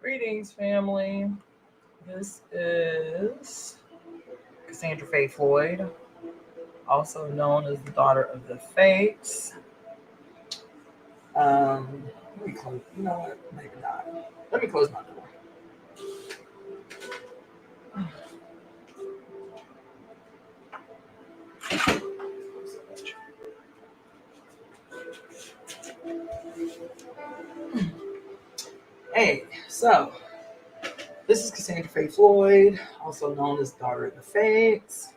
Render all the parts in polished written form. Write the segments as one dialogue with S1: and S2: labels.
S1: Greetings, family. This is Cassandra Floyd, also known as the daughter of the Fates. Um, Let me close. You know what? Maybe not. Let me close my door. Hey, so this is Cassandra Floyd, also known as daughter of the Fates.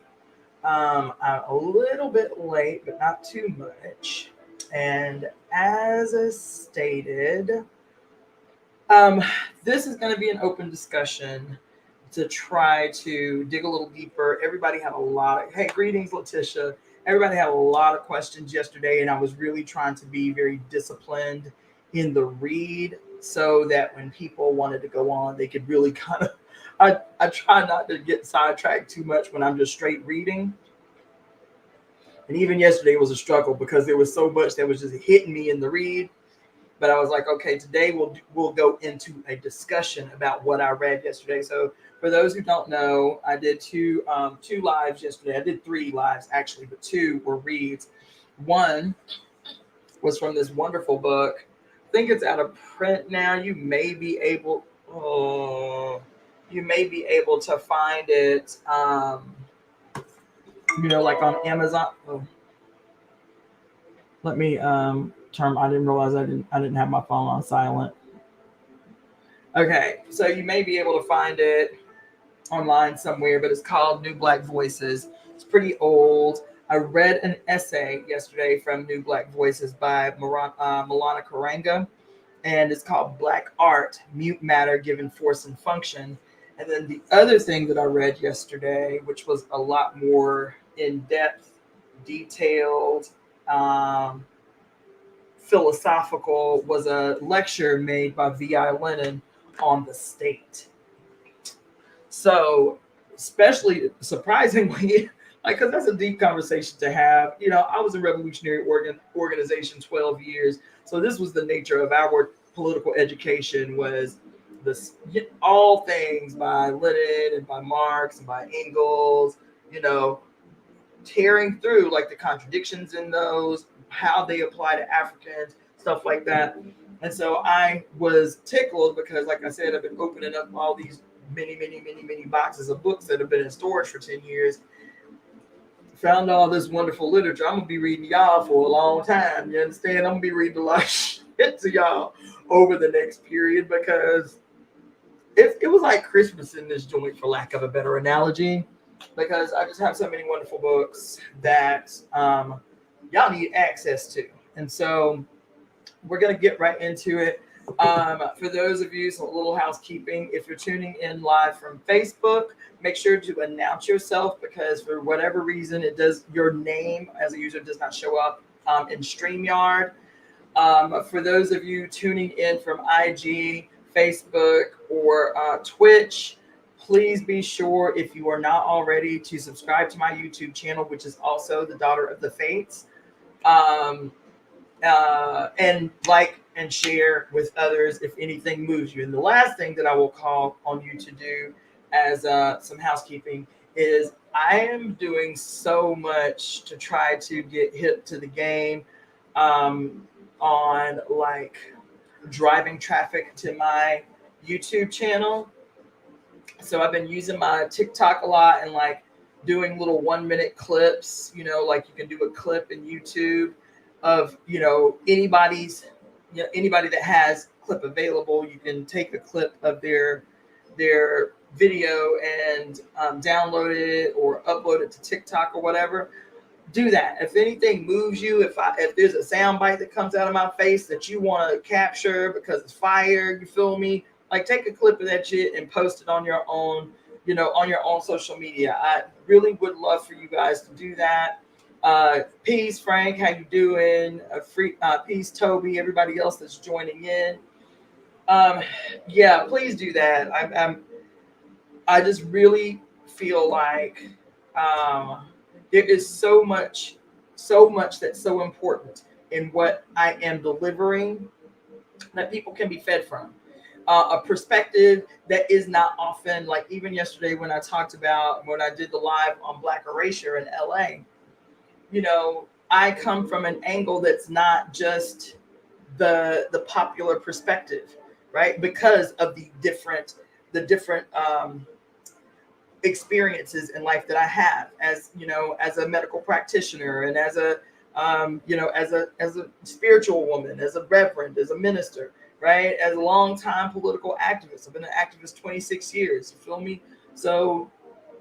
S1: I'm a little bit late, but not too much. And as I stated, Um, this is going to be an open discussion to try to dig a little deeper. Everybody had a lot of, hey, greetings, Letitia. Everybody had a lot of questions yesterday, and I was really trying to be very disciplined in the read so that when people wanted to go on, they could really kind of, I try not to get sidetracked too much when I'm just straight reading. And even yesterday was a struggle because there was so much that was just hitting me in the read. But I was like, okay, today we'll go into a discussion about what I read yesterday. So for those who don't know, I did two lives yesterday. I did 3 lives actually, but 2 were reads. One was from this wonderful book. I think it's out of print now. You may be able to find it, like on Amazon. Oh, let me turn. I didn't realize I didn't have my phone on silent. Okay, so you may be able to find it online somewhere, but it's called New Black Voices. It's pretty old. I read an essay yesterday from New Black Voices by Milana Karanga, and it's called Black Art, Mute Matter Given Force and Function. And then the other thing that I read yesterday, which was a lot more in depth, detailed, um, philosophical, was a lecture made by V.I. Lenin on the state. So, especially surprisingly, like, because that's a deep conversation to have. I was in revolutionary organization 12 years, so this was the nature of our political education, was this all things by Lenin and by Marx and by Engels. You know, tearing through like the contradictions in those, how they apply to Africans, stuff like that. And so I was tickled because, like I said, I've been opening up all these many boxes of books that have been in storage for 10 years. Found all this wonderful literature. I'm going to be reading y'all for a long time. You understand? I'm going to be reading a lot of shit to y'all over the next period because it was like Christmas in this joint, for lack of a better analogy, because I just have so many wonderful books that y'all need access to. And so we're going to get right into it. For those of you, some little housekeeping. If you're tuning in live from Facebook, make sure to announce yourself, because for whatever reason, your name as a user does not show up in StreamYard. For those of you tuning in from IG, Facebook, or Twitch, please be sure, if you are not already, to subscribe to my YouTube channel, which is also the Daughter of the Fates. And like and share with others if anything moves you. And the last thing that I will call on you to do as some housekeeping is, I am doing so much to try to get hip to the game on like driving traffic to my YouTube channel. So I've been using my TikTok a lot and like doing little 1-minute clips, like you can do a clip in YouTube of, anybody that has clip available. You can take a clip of their video and download it or upload it to TikTok or whatever. Do that. If anything moves you, if there's a sound bite that comes out of my face that you want to capture because it's fire, you feel me? Like, take a clip of that shit and post it on your own, on your own social media. I really would love for you guys to do that. Peace, Frank. How you doing? Peace, Toby. Everybody else that's joining in. Yeah, please do that. I just really feel like there is so much that's so important in what I am delivering that people can be fed from. a perspective that is not often, like even yesterday when I did the live on Black Erasure in LA, you know, I come from an angle that's not just the popular perspective, right? Because of the different experiences in life that I have, as you know, as a medical practitioner, and as a as a spiritual woman, as a reverend, as a minister, right? As a longtime political activist. I've been an activist 26 years. You feel me? So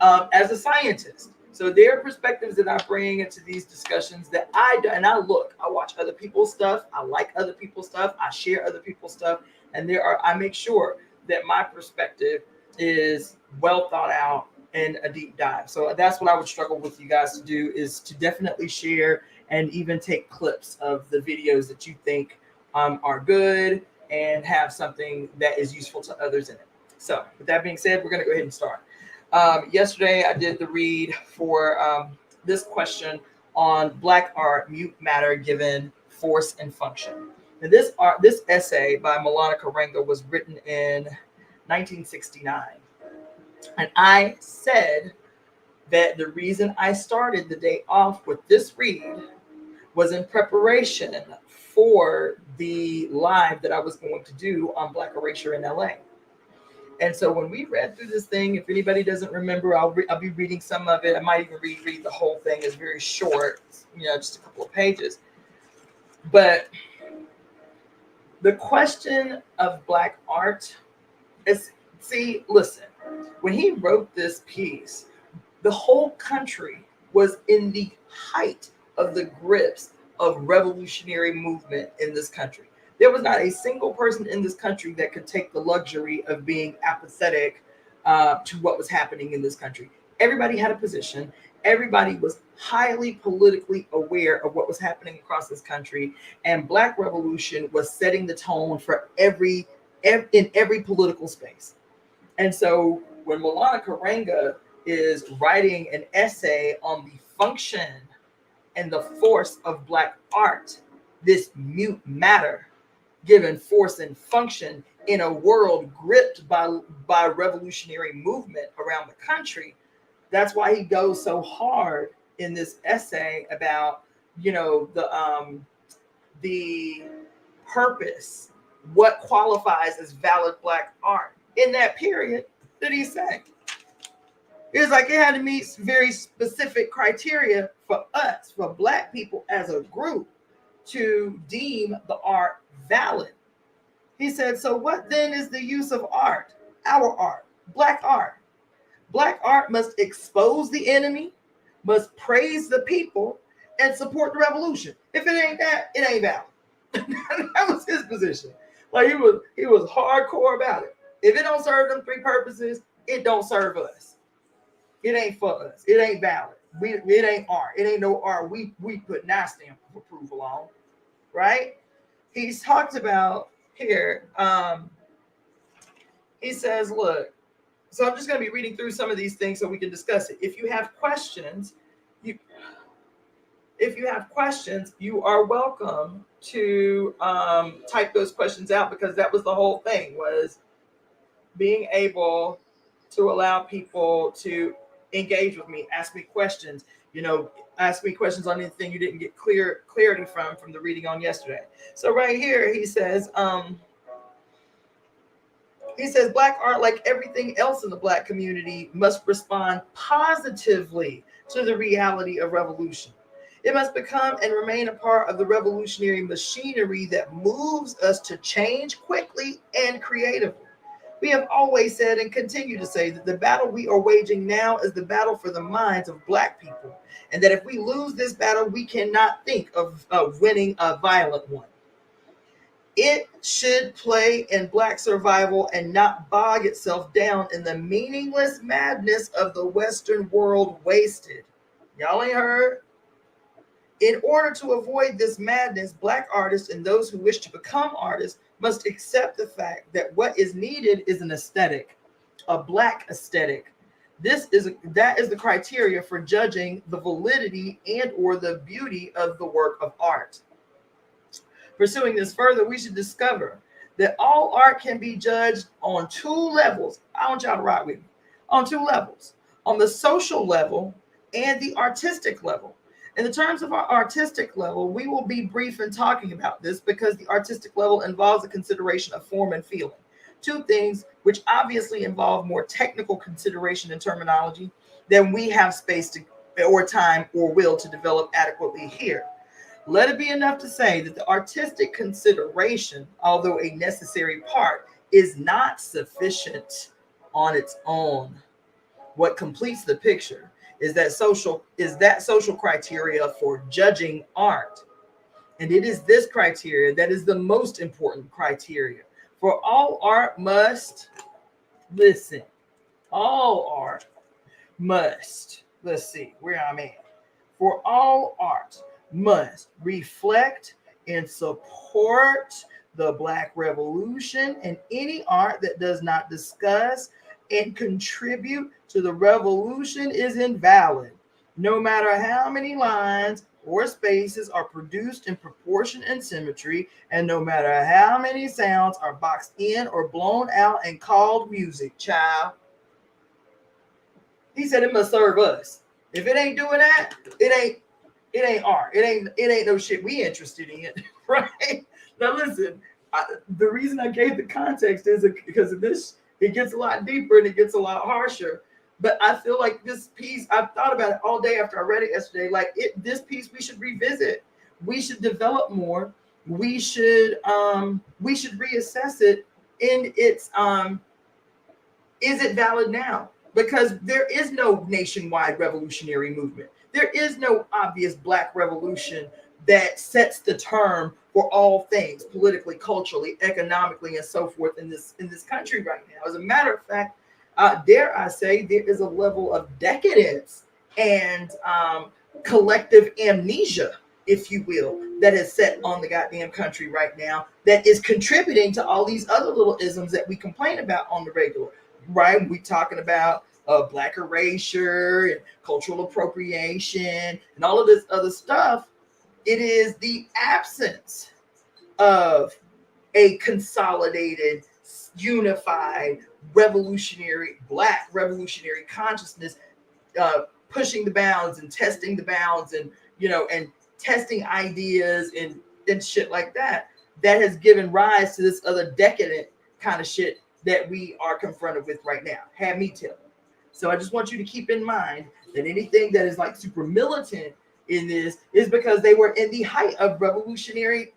S1: as a scientist. So there are perspectives that I bring into these discussions that I do, and I watch other people's stuff. I like other people's stuff. I share other people's stuff. And I make sure that my perspective is well thought out and a deep dive. So that's what I would struggle with you guys to do, is to definitely share and even take clips of the videos that you think are good and have something that is useful to others in it. So with that being said, we're going to go ahead and start. Yesterday, I did the read for this question on Black art, mute matter given force and function. And this essay by Maulana Karenga was written in 1969. And I said that the reason I started the day off with this read was in preparation for the live that I was going to do on Black Erasure in LA. And so when we read through this thing, if anybody doesn't remember, I'll be reading some of it. I might even read the whole thing. It's very short, just a couple of pages. But the question of Black art is, listen, when he wrote this piece, the whole country was in the height of the grips of revolutionary movement in this country. There was not a single person in this country that could take the luxury of being apathetic to what was happening in this country. Everybody had a position. Everybody was highly politically aware of what was happening across this country. And Black revolution was setting the tone for in every political space. And so when Maulana Karenga is writing an essay on the function and the force of Black art, this mute matter given force and function in a world gripped by revolutionary movement around the country, that's why he goes so hard in this essay about, the purpose, what qualifies as valid Black art in that period that he said. It's like it had to meet very specific criteria for us, for Black people as a group, to deem the art valid. He said, so what then is the use of art? Our art, Black art. Black art must expose the enemy, must praise the people, and support the revolution. If it ain't that, it ain't valid. That was his position. Like he was hardcore about it. If it don't serve them three purposes, it don't serve us. It ain't for us. It ain't valid. It ain't art. It ain't no art. We put our stamp of approval on, right? He's talked about here. He says, look. So I'm just going to be reading through some of these things so we can discuss it. If you have questions, you are welcome to type those questions out, because that was the whole thing, was being able to allow people to engage with me, ask me questions, ask me questions on anything you didn't get clarity from the reading on yesterday. So right here, he says, Black art, like everything else in the Black community, must respond positively to the reality of revolution. It must become and remain a part of the revolutionary machinery that moves us to change quickly and creatively. We have always said and continue to say that the battle we are waging now is the battle for the minds of Black people, and that if we lose this battle, we cannot think of winning a violent one. It should play in Black survival and not bog itself down in the meaningless madness of the Western world wasted. Y'all ain't heard? In order to avoid this madness, Black artists and those who wish to become artists must accept the fact that what is needed is an aesthetic, a Black aesthetic. That is the criteria for judging the validity and or the beauty of the work of art. Pursuing this further, we should discover that all art can be judged on two levels. I want y'all to ride with me. On two levels. On the social level and the artistic level. In the terms of our artistic level, we will be brief in talking about this because the artistic level involves a consideration of form and feeling. Two things which obviously involve more technical consideration and terminology than we have space to or time or will to develop adequately here. Let it be enough to say that the artistic consideration, although a necessary part, is not sufficient on its own. What completes the picture is that social criteria for judging art. And it is this criteria that is the most important criteria. For all art must, listen, all art must, let's see where I'm at. For all art must reflect and support the Black Revolution, and any art that does not discuss and contribute to the revolution is invalid, no matter how many lines or spaces are produced in proportion and symmetry, and no matter how many sounds are boxed in or blown out and called music. Child, he said it must serve us. If it ain't doing that, it ain't art. It ain't no shit we interested in, right? Now listen, the reason I gave the context is because of this. It gets a lot deeper and it gets a lot harsher. But I feel like this piece, I've thought about it all day after I read it yesterday. Like this piece, we should revisit. We should develop more. We should reassess it in its is it valid now? Because there is no nationwide revolutionary movement. There is no obvious Black revolution that sets the term for all things politically, culturally, economically, and so forth in this country right now. As a matter of fact, dare I say, there is a level of decadence and collective amnesia, if you will, that is set on the goddamn country right now that is contributing to all these other little isms that we complain about on the regular, right? We talking about Black erasure and cultural appropriation and all of this other stuff. It is the absence of a consolidated, unified, revolutionary, Black revolutionary consciousness, pushing the bounds and testing the bounds and, and testing ideas and shit like that, that has given rise to this other decadent kind of shit that we are confronted with right now. Have me tell you. So I just want you to keep in mind that anything that is like super militant in this is because they were in the height of revolutionary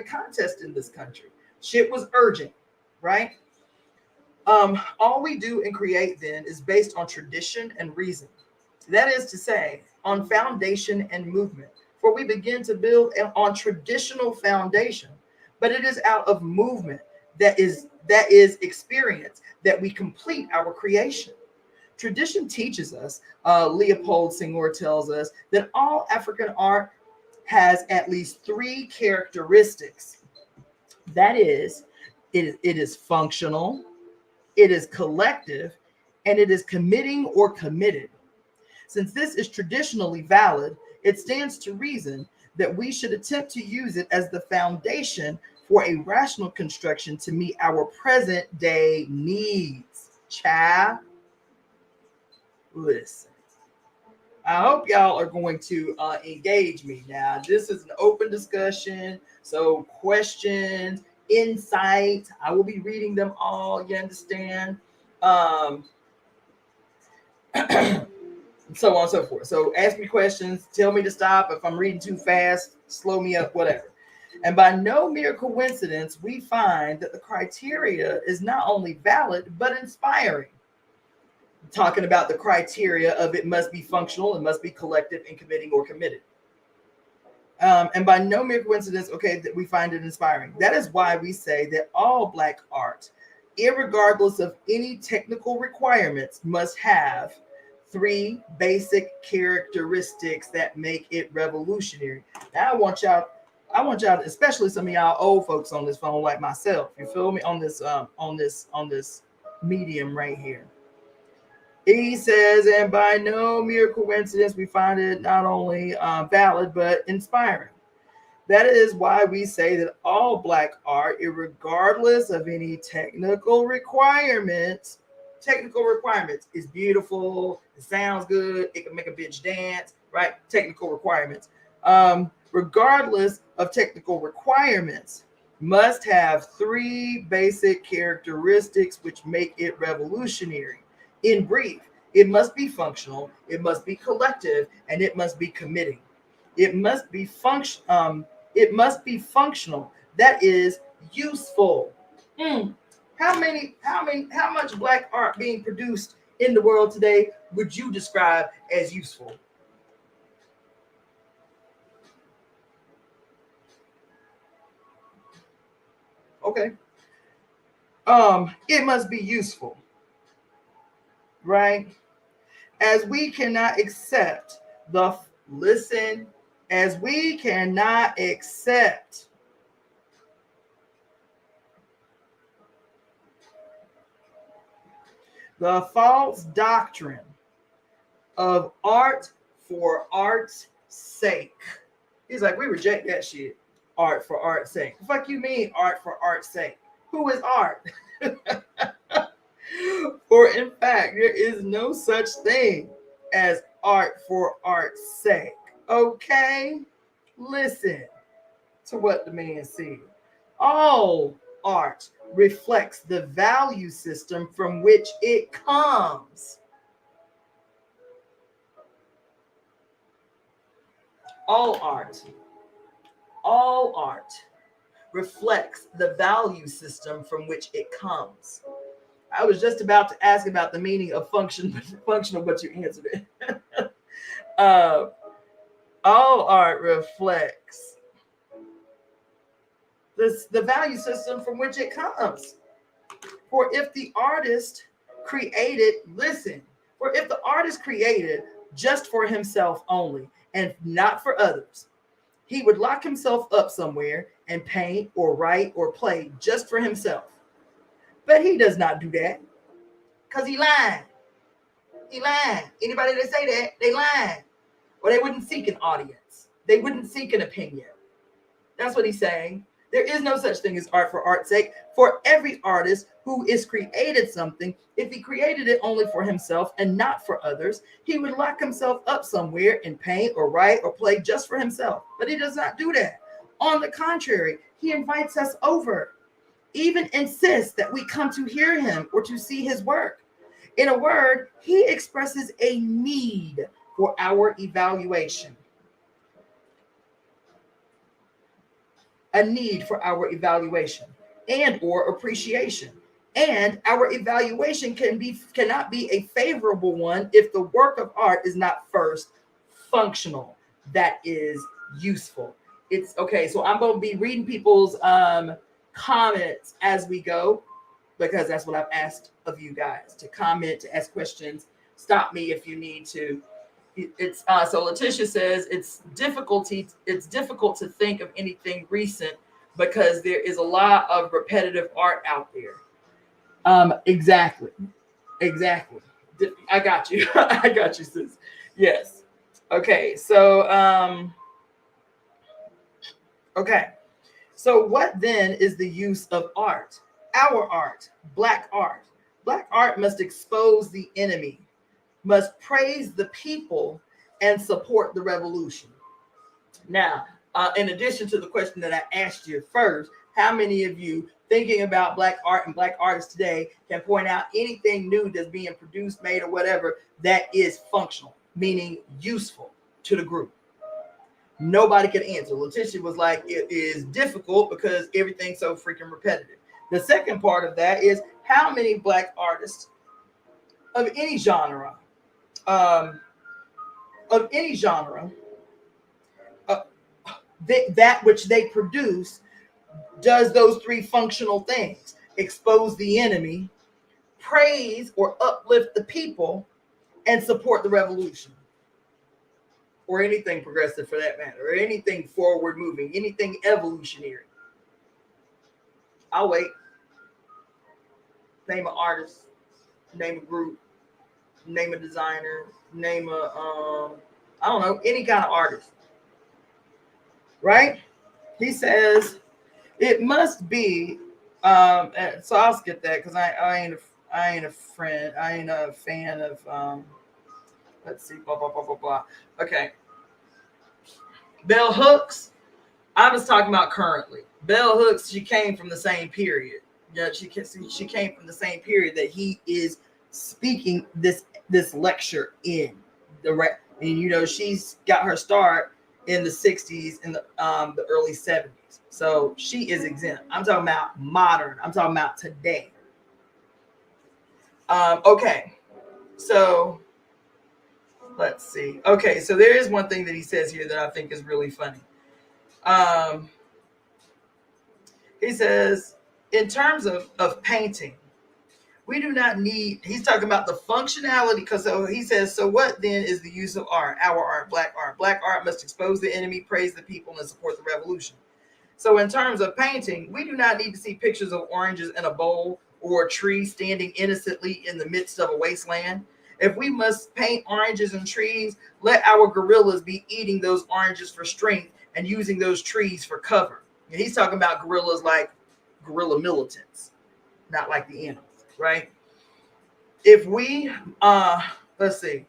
S1: contest in this country. Shit was urgent, right? All we do and create then is based on tradition and reason. That is to say, on foundation and movement. For we begin to build on traditional foundation, but it is out of movement that is experience that we complete our creation. Tradition teaches us, Leopold Senghor tells us, that all African art has at least three characteristics. That is, it is functional, it is collective, and it is committing or committed. Since this is traditionally valid, it stands to reason that we should attempt to use it as the foundation for a rational construction to meet our present day needs. Child, listen. I hope y'all are going to engage me now. This is an open discussion, so questions, insights, I will be reading them all. You understand? So on and so forth. So ask me questions, tell me to stop. If I'm reading too fast, slow me up, whatever. And by no mere coincidence, we find that the criteria is not only valid, but inspiring. Talking about the criteria of it must be functional, it must be collective and committing or committed. And by no mere coincidence, okay, that we find it inspiring. That is why we say that all Black art, irregardless of any technical requirements, must have three basic characteristics that make it revolutionary. Now I want y'all, especially some of y'all old folks on this phone like myself, you feel me, on this medium right here. He says, and by no mere coincidence, we find it not only valid, but inspiring. That is why we say that all Black art, regardless of any technical requirements, is beautiful, it sounds good, it can make a bitch dance, right? Technical requirements. Regardless of technical requirements, must have three basic characteristics which make it revolutionary. In brief, it must be functional, it must be collective, and it must be committing. It must be functional. That is useful. Mm. How much Black art being produced in the world today would you describe as useful? Okay. It must be useful, right? As we cannot accept the listen, as we cannot accept the false doctrine of art for art's sake. He's like, we reject that shit. Art for art's sake. The fuck you mean art for art's sake? Who is art? For in fact, there is no such thing as art for art's sake. Okay? Listen to what the man said. All art reflects the value system from which it comes. All art reflects the value system from which it comes. I was just about to ask about the meaning of functional, but you answered it. All art reflects the value system from which it comes. For if the artist created just for himself only and not for others, he would lock himself up somewhere and paint or write or play just for himself. But he does not do that because he lying. He lying. Anybody that say that, they lying. Or they wouldn't seek an audience. They wouldn't seek an opinion. That's what he's saying. There is no such thing as art for art's sake. For every artist who is created something, if he created it only for himself and not for others, he would lock himself up somewhere and paint or write or play just for himself. But he does not do that. On the contrary, he invites us over, even insists that we come to hear him or to see his work. In a word, he expresses a need for our evaluation. A need for our evaluation and or appreciation. And our evaluation cannot be a favorable one if the work of art is not first functional, that is useful. It's okay. So I'm going to be reading people's comments as we go, because that's what I've asked of you guys, to comment, to ask questions. Stop me if you need to. It's so Letitia says it's difficult to think of anything recent because there is a lot of repetitive art out there. Exactly. I got you. I got you, sis. Yes. Okay. So okay. So what then is the use of art? Our art, Black art. Black art must expose the enemy, must praise the people, and support the revolution. Now, in addition to the question that I asked you first, how many of you thinking about Black art and Black artists today can point out anything new that's being produced, made, or whatever that is functional, meaning useful to the group? Nobody could answer. Letitia was like, it is difficult because everything's so freaking repetitive. The second part of that is how many Black artists of any genre, that which they produce does those three functional things: expose the enemy, praise or uplift the people, and support the revolution. Or anything progressive for that matter, or anything forward moving, anything evolutionary. I'll wait. Name an artist, name a group, name a designer, name a I don't know, any kind of artist. Right? He says it must be. So I'll skip that because I ain't a friend. I ain't a fan of. Let's see. Blah blah blah blah blah. Okay. Bell Hooks. I was talking about currently. Bell Hooks. She came from the same period. Yeah, she came from the same period that he is speaking this lecture in. And you know, she's got her start in the 60s and the early 70s. So she is exempt. I'm talking about modern. I'm talking about today. Okay. So let's see. Okay, so there is one thing that he says here that I think is really funny. He says, in terms of painting, we do not need, he's talking about the functionality, because so he says, so what then is the use of art? Our art, black art. Black art must expose the enemy, praise the people, and support the revolution. So in terms of painting, we do not need to see pictures of oranges in a bowl or a tree standing innocently in the midst of a wasteland. If we must paint oranges and trees, let our guerrillas be eating those oranges for strength and using those trees for cover. And he's talking about guerrillas like guerrilla militants, not like the animals. Right? If we, let's see,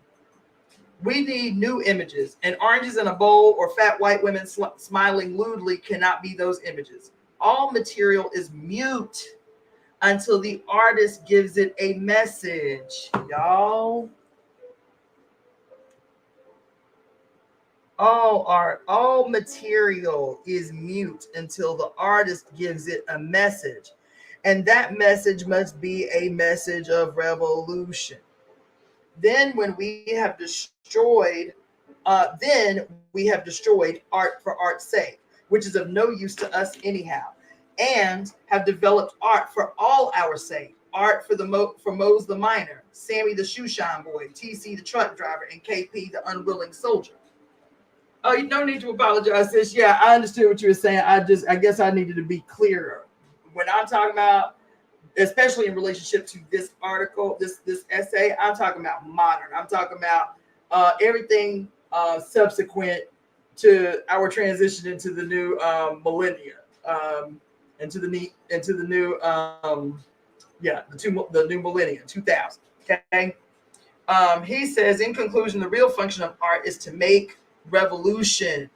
S1: we need new images, and oranges in a bowl or fat white women smiling lewdly cannot be those images. All material is mute until the artist gives it a message, y'all. All art, all material is mute until the artist gives it a message. And that message must be a message of revolution. Then when we have destroyed, art for art's sake, which is of no use to us anyhow, and have developed art for all our sake. Art for Mose the miner, Sammy the shoeshine boy, TC the truck driver, and KP the unwilling soldier. Oh, you no need to apologize, sis. Yeah, I understood what you were saying. I guess I needed to be clearer. When I'm talking about, especially in relationship to this article, this essay, I'm talking about modern. I'm talking about everything subsequent to our transition into the new millennia, into the new the new millennia, 2000. Okay. He says, in conclusion, the real function of art is to make revolution.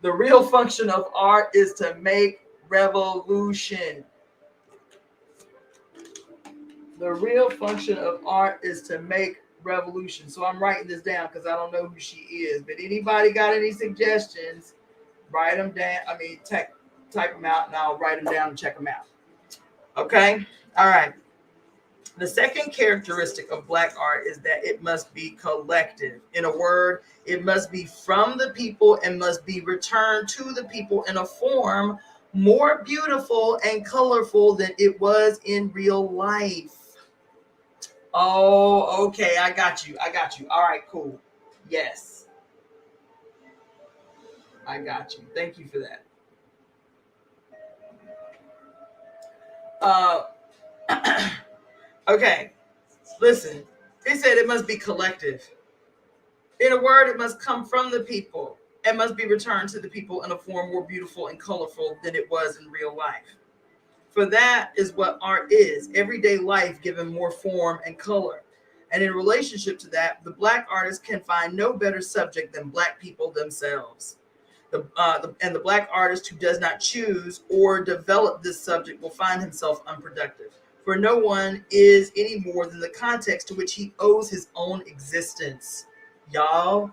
S1: The real function of art is to make revolution. The real function of art is to make revolution. So I'm writing this down because I don't know who she is. But anybody got any suggestions, write them down. I mean, type them out and I'll write them down and check them out. Okay? All right. The second characteristic of Black art is that it must be collective. In a word, it must be from the people and must be returned to the people in a form more beautiful and colorful than it was in real life. Oh, okay. I got you. All right, cool. Yes. I got you. Thank you for that. Okay. Listen. They said it must be collective. In a word, it must come from the people and must be returned to the people in a form more beautiful and colorful than it was in real life. For that is what art is, everyday life given more form and color. And in relationship to that, the Black artist can find no better subject than Black people themselves. The Black artist who does not choose or develop this subject will find himself unproductive. For no one is any more than the context to which he owes his own existence. Y'all.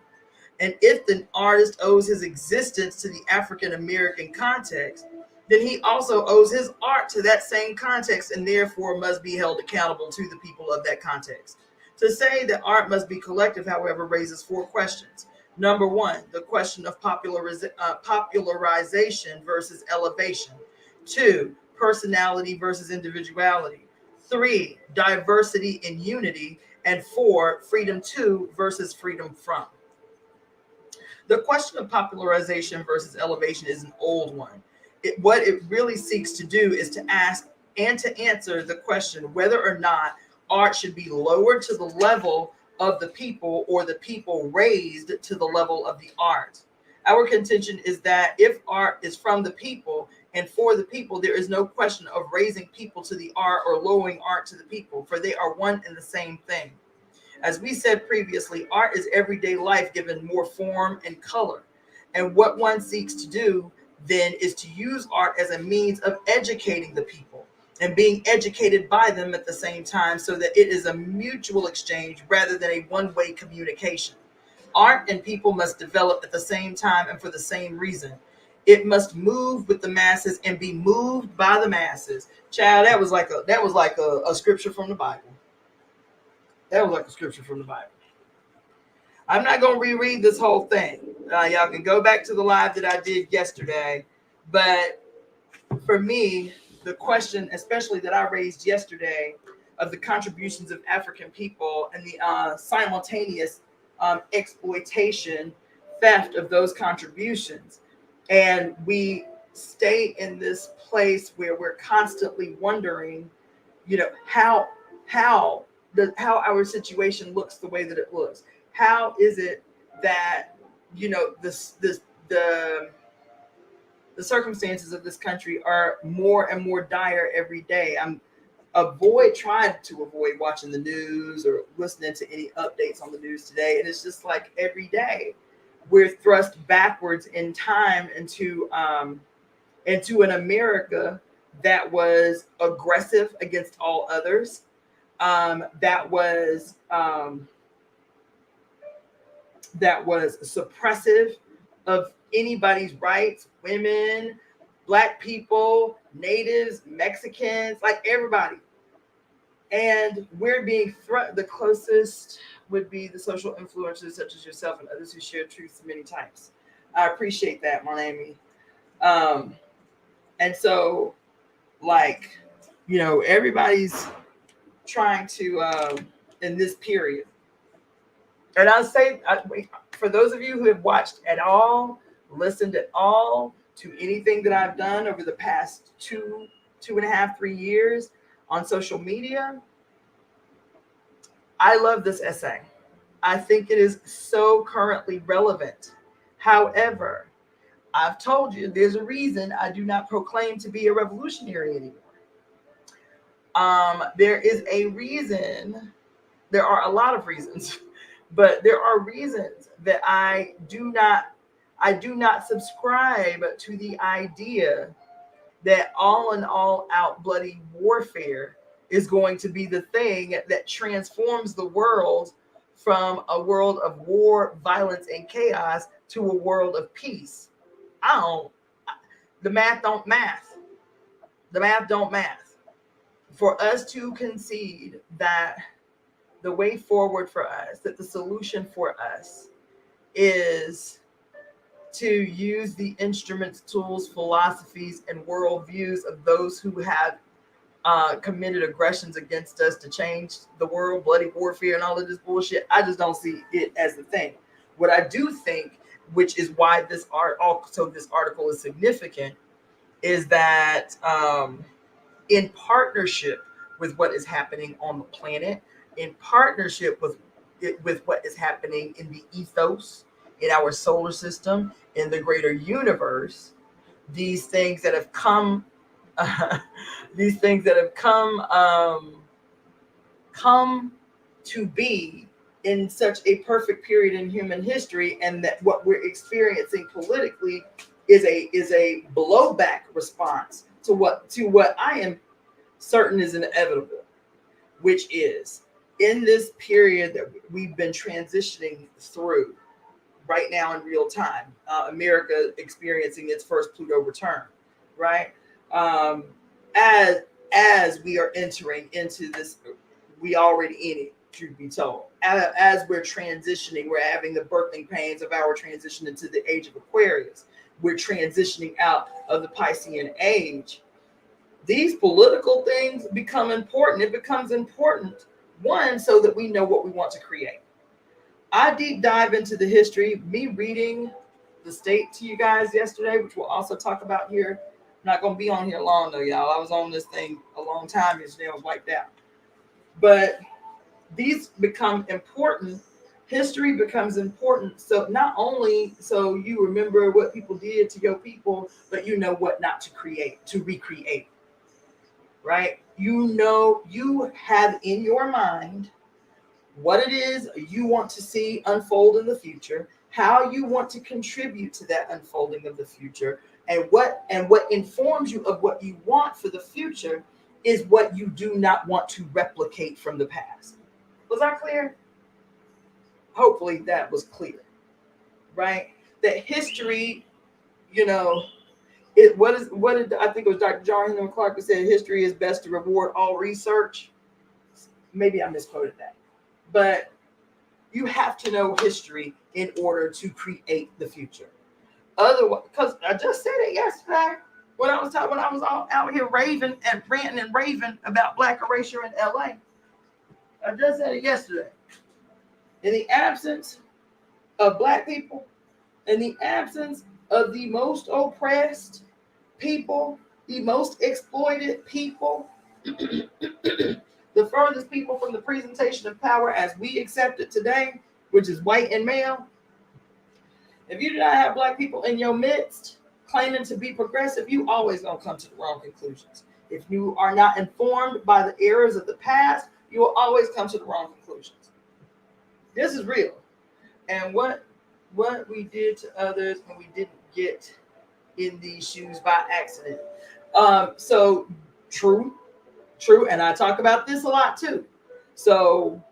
S1: And if the artist owes his existence to the African American context, then he also owes his art to that same context and therefore must be held accountable to the people of that context. To say that art must be collective, however, raises four questions. Number one, the question of popularization versus elevation. 2, personality versus individuality. 3, diversity and unity. And 4, freedom to versus freedom from. The question of popularization versus elevation is an old one. What it really seeks to do is to ask and to answer the question whether or not art should be lowered to the level of the people or the people raised to the level of the art. Our contention is that if art is from the people and for the people, there is no question of raising people to the art or lowering art to the people, for they are one and the same thing. As we said previously, art is everyday life given more form and color. And what one seeks to do then is to use art as a means of educating the people and being educated by them at the same time, so that it is a mutual exchange rather than a one-way communication. Art and people must develop at the same time and for the same reason. It must move with the masses and be moved by the masses. Child, that was like a scripture from the Bible. That was like a scripture from the Bible. I'm not going to reread this whole thing. Y'all can go back to the live that I did yesterday. But for me, the question, especially that I raised yesterday, of the contributions of African people and the simultaneous exploitation, theft of those contributions. And we stay in this place where we're constantly wondering, how our situation looks the way that it looks. How is it that the circumstances of this country are more and more dire every day? I'm trying to avoid watching the news or listening to any updates on the news today, and it's just like every day we're thrust backwards in time into an America that was aggressive against all others, that was suppressive of anybody's rights, women, Black people, natives, Mexicans, like everybody. And we're being the closest would be the social influencers such as yourself and others who share truths of many types. I appreciate that, my Amy. And so, everybody's trying to, in this period. And I'll say, for those of you who have watched at all, listened at all to anything that I've done over the past 2.5, 3 years on social media, I love this essay. I think it is so currently relevant. However, I've told you there's a reason I do not proclaim to be a revolutionary anymore. There is a reason. There are a lot of reasons, but there are reasons that I do not subscribe to the idea that all in all out bloody warfare is going to be the thing that transforms the world from a world of war, violence, and chaos to a world of peace. The math don't math. The math don't math. For us to concede that the way forward for us, that the solution for us is to use the instruments, tools, philosophies, and worldviews of those who have committed aggressions against us to change the world, bloody warfare, and all of this bullshit. I just don't see it as the thing. What I do think, which is why this article is significant, is that in partnership with what is happening on the planet, in partnership with what is happening in the ethos, in our solar system, in the greater universe, these things that have come to be in such a perfect period in human history, and that what we're experiencing politically is a blowback response to what I am certain is inevitable, which is in this period that we've been transitioning through right now in real time, America experiencing its first Pluto return, right? As we are entering into this, we already in it, truth be told. As we're transitioning, we're having the birthing pains of our transition into the age of Aquarius. We're transitioning out of the Piscean age. These political things become important. It becomes important, one, so that we know what we want to create. I deep dive into the history, me reading The State to you guys yesterday, which we'll also talk about here. I'm not going to be on here long though, y'all. I was on this thing a long time yesterday. I was wiped out. But these become important history becomes important. So not only so you remember what people did to your people, but you know what not to create, to recreate, right? You know, you have in your mind what it is you want to see unfold in the future, how you want to contribute to that unfolding of the future, and what informs you of what you want for the future is what you do not want to replicate from the past. Was that clear? Hopefully that was clear, right? That history, you know, what did I think it was Dr. John Henry Clark who said history is best to reward all research. Maybe I misquoted that, but you have to know history in order to create the future. Otherwise, because I just said it yesterday when I was all out here raving and ranting and raving about black erasure in LA. I just said it yesterday. In the absence of black people, in the absence of the most oppressed people, the most exploited people, the furthest people from the presentation of power as we accept it today, which is white and male. If you do not have black people in your midst claiming to be progressive, you always gonna come to the wrong conclusions. If you are not informed by the errors of the past, you will always come to the wrong conclusions. This is real. And what we did to others when we didn't get in these shoes by accident. So true, and I talk about this a lot too. So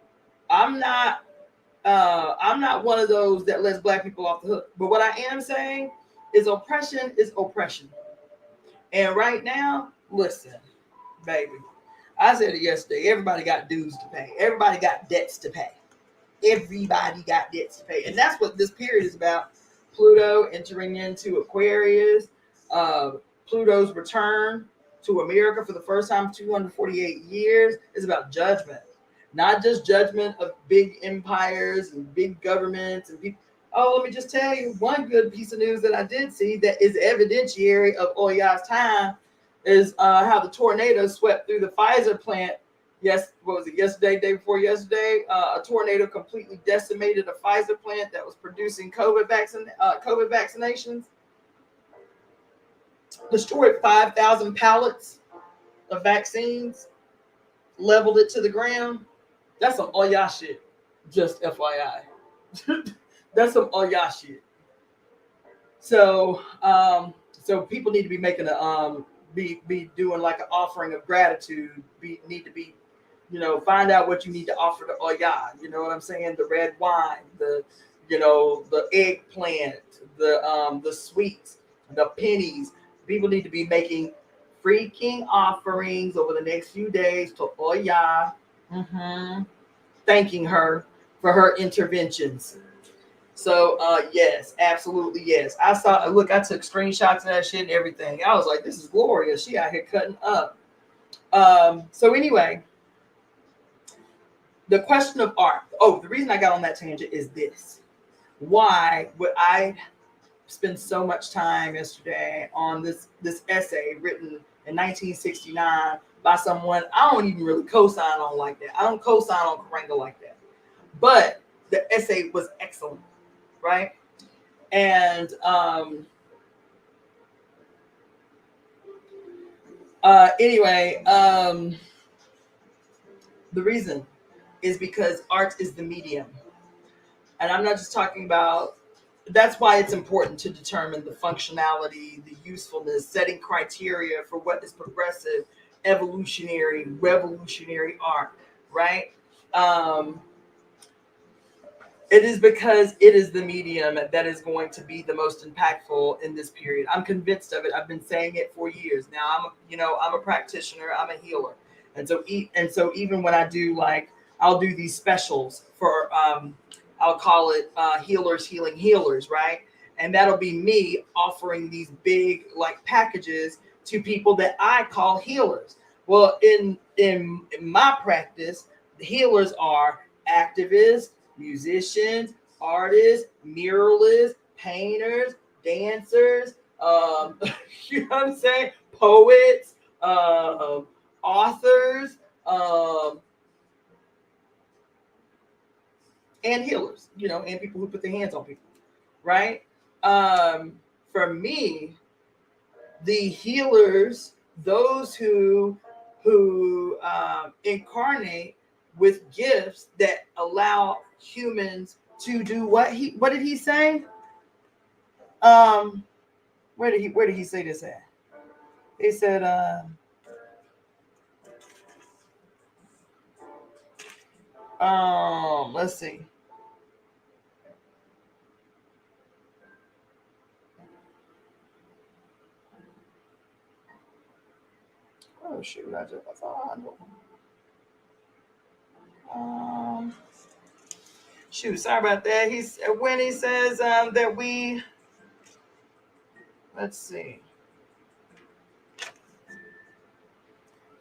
S1: I'm not one of those that lets black people off the hook. But what I am saying is oppression is oppression. And right now, listen, baby, I said it yesterday. Everybody got dues to pay. Everybody got debts to pay. Everybody got debts to pay. And that's what this period is about. Pluto entering into Aquarius, Pluto's return to America for the first time in 248 years is about judgment. Not just judgment of big empires and big governments and people. Oh, let me just tell you one good piece of news that I did see that is evidentiary of Oya's time is how the tornado swept through the Pfizer plant. Yes, what was it, yesterday, day before yesterday? A tornado completely decimated a Pfizer plant that was producing COVID vaccinations. Destroyed 5,000 pallets of vaccines, leveled it to the ground. That's some Oya shit. Just FYI. That's some Oya shit. So, so people need to be making be doing like an offering of gratitude. Need to be, find out what you need to offer to Oya. You know what I'm saying? The red wine, the eggplant, the sweets, the pennies. People need to be making freaking offerings over the next few days to Oya. Thanking her for her interventions. So yes, absolutely yes. I took screenshots of that shit and everything. I was like, this is glorious. She out here cutting up. So anyway, the question of art. Oh, the reason I got on that tangent is this. Why would I spend so much time yesterday on this essay written in 1969 by someone I don't even really co-sign on like that. I don't co-sign on Karanga like that. But the essay was excellent, right? And anyway, the reason is because art is the medium. And I'm not just talking about, that's why it's important to determine the functionality, the usefulness, setting criteria for what is progressive, evolutionary, revolutionary art, right? It is because it is the medium that is going to be the most impactful in this period. I'm convinced of it. I've been saying it for years now. I'm a practitioner. I'm a healer, and so even when I do I'll do these specials for I'll call it healers healing healers, right? And that'll be me offering these big packages to people that I call healers. Well, in my practice, the healers are activists, musicians, artists, muralists, painters, dancers, you know what I'm saying? Poets, authors, and healers, you know, and people who put their hands on people, right? For me, the healers, those who incarnate with gifts that allow humans to do what did he say? Um, where did he say this at? He said, let's see. Oh shoot, I thought I knew. Shoot, sorry about that. He's when he says that we, let's see,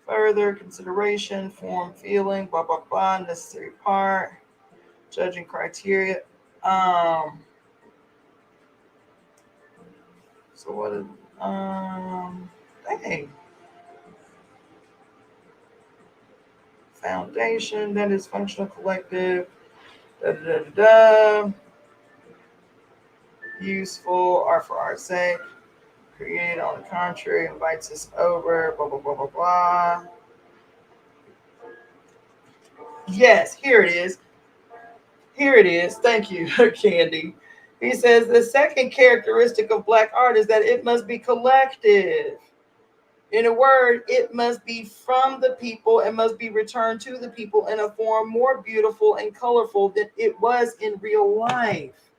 S1: further consideration, form, feeling, blah blah blah, necessary part, judging criteria. So what is dang. Foundation, that is functional collective, da da da da. Useful, art for art's sake. Create, on the contrary, invites us over, blah blah blah blah blah. Yes, here it is. Here it is. Thank you, Candy. He says the second characteristic of Black art is that it must be collective. In a word, it must be from the people and must be returned to the people in a form more beautiful and colorful than it was in real life.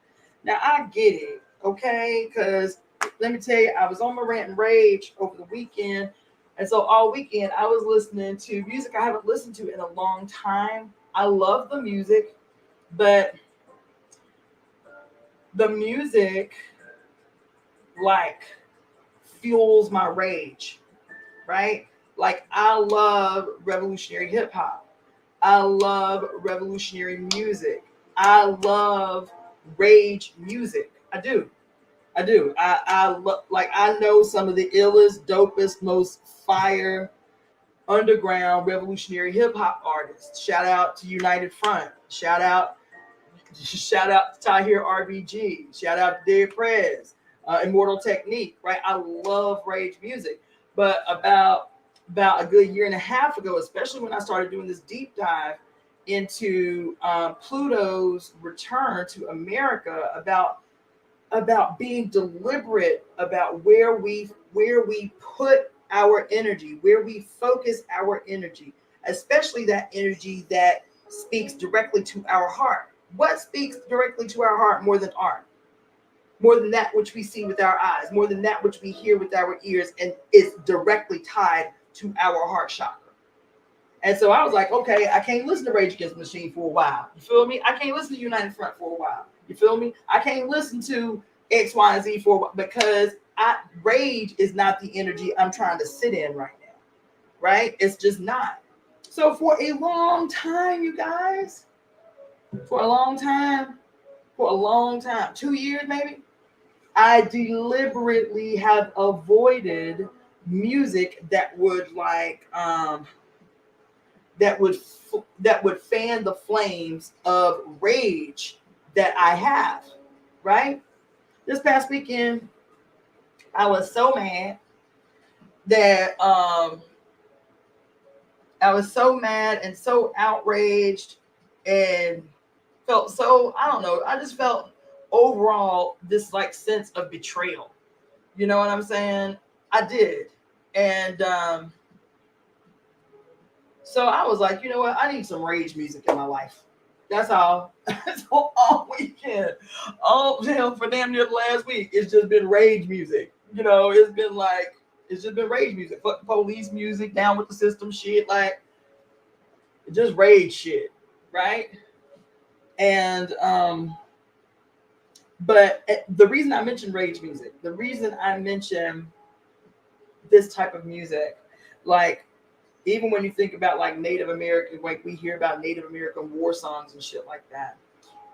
S1: Now, I get it, okay? Because let me tell you, I was on my rant and rage over the weekend. And so all weekend, I was listening to music I haven't listened to in a long time. I love the music, but the music, like, fuels my rage, right? Like, I love revolutionary hip hop. I love revolutionary music. I love rage music. I do. I know some of the illest, dopest, most fire underground revolutionary hip hop artists. Shout out to United Front. Shout out to Tahir RBG. Shout out to Dead Prez. Immortal Technique. Right. I love rage music, but about a good year and a half ago, especially when I started doing this deep dive into Pluto's return to America, about being deliberate about where we put our energy, where we focus our energy, especially that energy that speaks directly to our heart. What speaks directly to our heart more than art? More than that which we see with our eyes, more than that which we hear with our ears, and is directly tied to our heart chakra. And so I was like, okay, I can't listen to Rage Against the Machine for a while. You feel me? I can't listen to United Front for a while. You feel me? I can't listen to X, Y, and Z for a while because rage is not the energy I'm trying to sit in right now. Right? It's just not. So for a long time, you guys, for a long time, 2 years maybe, I deliberately have avoided music that would that would fan the flames of rage that I have, right? This past weekend, I was so mad that I was so mad and so outraged and felt so, I don't know, I just felt overall this like sense of betrayal. You know what I'm saying? I did. And so I was like, you know what? I need some rage music in my life. That's all. That's all weekend. All for damn near the last week. It's just been rage music. You know, it's just been rage music. Fuck the police music, down with the system shit, like just rage shit, right? And but the reason I mentioned rage music, the reason I mention this type of music, like even when you think about like Native American, like we hear about Native American war songs and shit like that,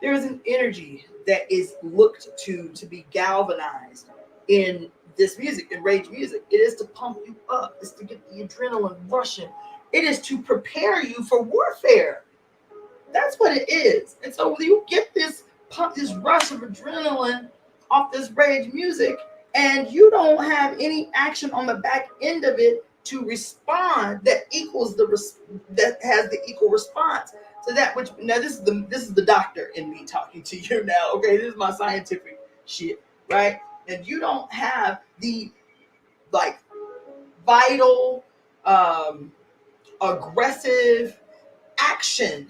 S1: there is an energy that is looked to be galvanized in this music, in rage music. It is to pump you up. It's to get the adrenaline rushing. It is to prepare you for warfare. That's what it is. And so when you get this pump, this rush of adrenaline off this rage music, and you don't have any action on the back end of it to respond that equals that has the equal response to that which, now this is the doctor in me talking to you now. Okay, this is my scientific shit, right? And you don't have the like vital aggressive action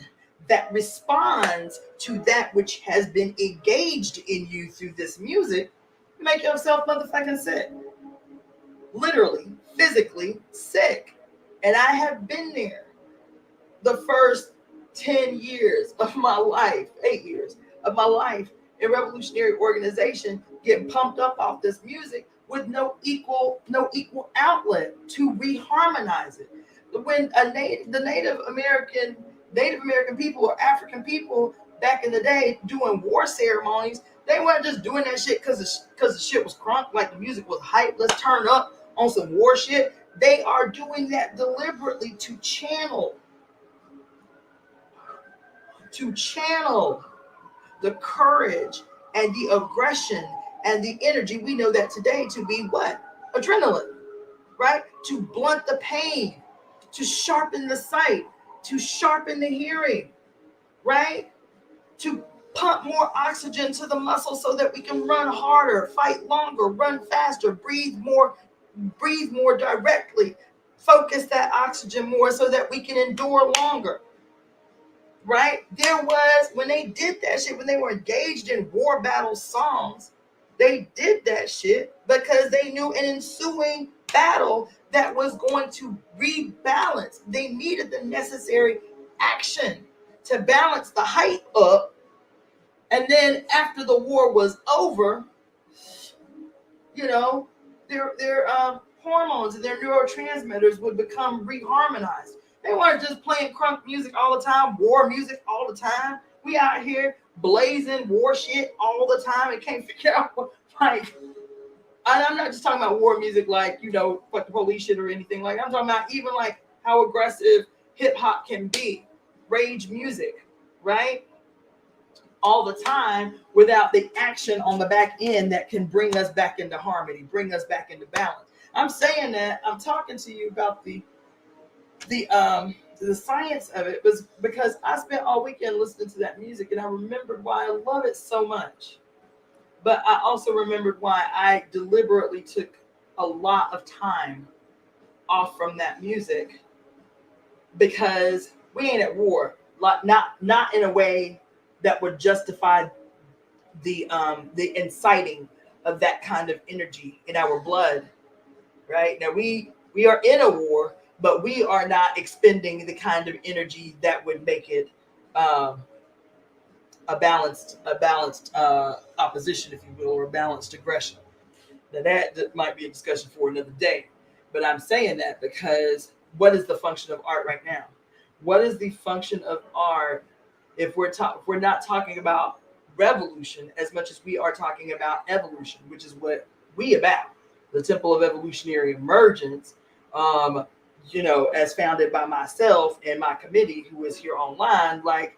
S1: that responds to that which has been engaged in you through this music, make yourself motherfucking sick. Literally, physically sick. And I have been there. The first 10 years of my life, 8 years of my life in revolutionary organization, getting pumped up off this music with no equal outlet to reharmonize it. When the Native American people or African people back in the day doing war ceremonies, they weren't just doing that shit because the shit was crunk, like the music was hype. Let's turn up on some war shit. They are doing that deliberately to channel the courage and the aggression and the energy. We know that today to be what? Adrenaline, right? To blunt the pain, to sharpen the sight, to sharpen the hearing, right? To pump more oxygen to the muscles so that we can run harder, fight longer, run faster, breathe more directly, focus that oxygen more so that we can endure longer. Right? There was, when they did that shit, when they were engaged in war battle songs, they did that shit because they knew an ensuing battle that was going to rebalance. They needed the necessary action to balance the hype up. And then after the war was over, you know, their hormones and their neurotransmitters would become reharmonized. They weren't just playing crunk music all the time, war music all the time. We out here blazing war shit all the time and can't figure out what, like, and I'm not just talking about war music like, you know, fuck the police shit or anything. Like, I'm talking about even like how aggressive hip hop can be, rage music, right? All the time without the action on the back end that can bring us back into harmony, bring us back into balance. I'm saying that I'm talking to you about the science of it was because I spent all weekend listening to that music and I remembered why I love it so much. But I also remembered why I deliberately took a lot of time off from that music, because we ain't at war, like not in a way that would justify the inciting of that kind of energy in our blood. Right now we are in a war, but we are not expending the kind of energy that would make it a balanced opposition, if you will, or a balanced aggression. Now that might be a discussion for another day, but I'm saying that because what is the function of art right now? What is the function of art if we're not talking about revolution as much as we are talking about evolution, which is what we about. The Temple of Evolutionary Emergence, you know, as founded by myself and my committee who is here online, like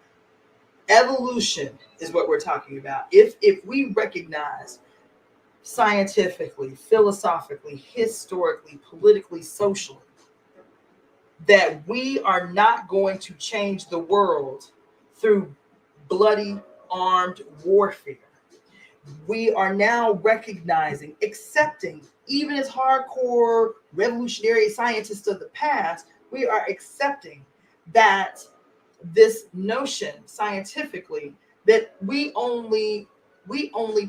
S1: evolution is what we're talking about. If we recognize scientifically, philosophically, historically, politically, socially, that we are not going to change the world through bloody armed warfare. We are now recognizing, accepting, even as hardcore revolutionary scientists of the past, we are accepting that this notion scientifically that we only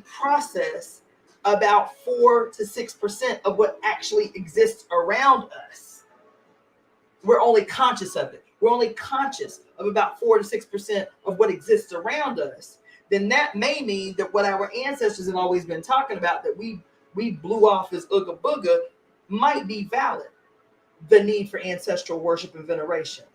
S1: process about 4 to 6% of what actually exists around us. We're only conscious of it. We're only conscious of about 4 to 6% of what exists around us. Then that may mean that what our ancestors have always been talking about, that we blew off as Ooga Booga, might be valid. The need for ancestral worship and veneration,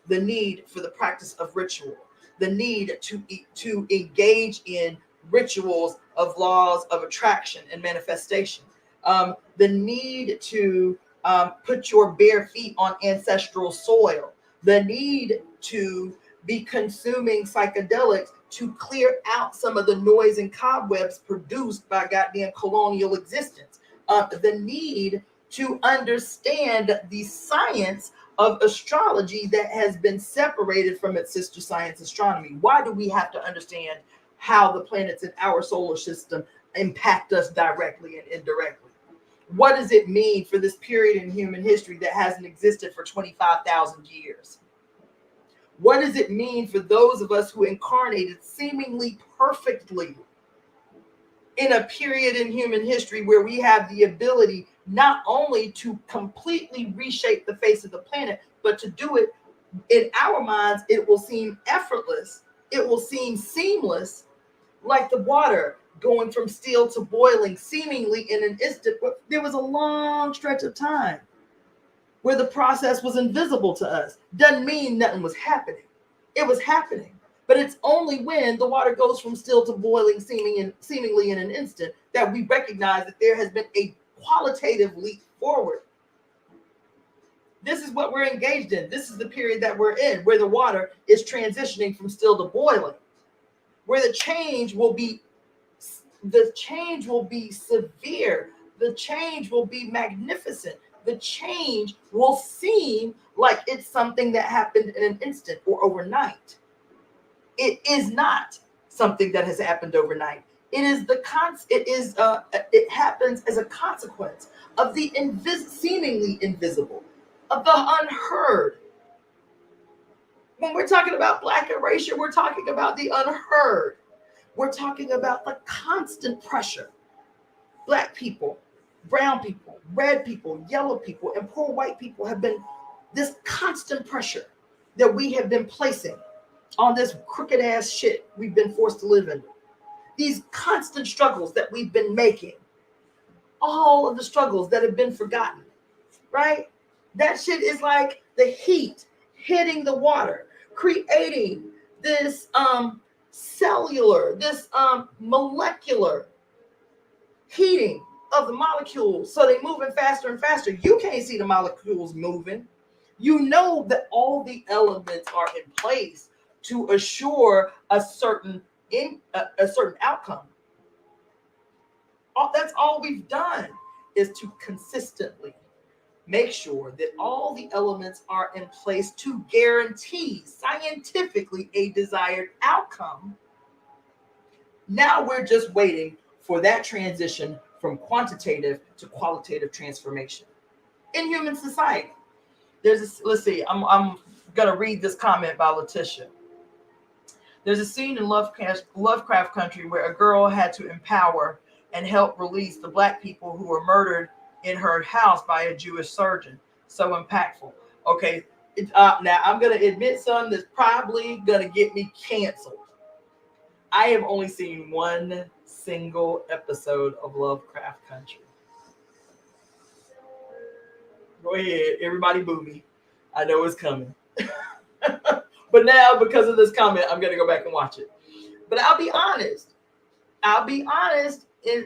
S1: the need for the practice of ritual, the need to engage in rituals of laws of attraction and manifestation, the need to put your bare feet on ancestral soil, the need to be consuming psychedelics to clear out some of the noise and cobwebs produced by goddamn colonial existence. The need to understand the science of astrology that has been separated from its sister science, astronomy. Why do we have to understand how the planets in our solar system impact us directly and indirectly? What does it mean for this period in human history that hasn't existed for 25,000 years? What does it mean for those of us who incarnated seemingly perfectly in a period in human history where we have the ability not only to completely reshape the face of the planet, but to do it in our minds? It will seem effortless. It will seem seamless, like the water going from still to boiling seemingly in an instant. But there was a long stretch of time where the process was invisible to us. Doesn't mean nothing was happening. It was happening. But it's only when the water goes from still to boiling seemingly in an instant that we recognize that there has been a qualitative leap forward. This is what we're engaged in. This is the period that we're in, where the water is transitioning from still to boiling, where the change will be severe. The change will be magnificent. The change will seem like it's something that happened in an instant or overnight. It is not something that has happened overnight. It happens as a consequence of the seemingly invisible, of the unheard. When we're talking about Black erasure, we're talking about the unheard. We're talking about the constant pressure Black people, brown people, red people, yellow people, and poor white people have been, this constant pressure that we have been placing on this crooked ass shit we've been forced to live in. These constant struggles that we've been making, all of the struggles that have been forgotten, right? That shit is like the heat hitting the water, creating this cellular, this molecular heating of the molecules, so they moving faster and faster. You can't see the molecules moving. You know that all the elements are in place to assure a certain outcome. That's all we've done, is to consistently make sure that all the elements are in place to guarantee scientifically a desired outcome. Now we're just waiting for that transition from quantitative to qualitative transformation in human society. Let's see, I'm gonna read this comment by Letitia. There's a scene in Lovecraft Country where a girl had to empower and help release the Black people who were murdered in her house by a Jewish surgeon. So impactful. Okay, now I'm going to admit something that's probably going to get me canceled. I have only seen one single episode of Lovecraft Country. Go ahead, everybody boo me. I know it's coming. But now, because of this comment, I'm going to go back and watch it. But I'll be honest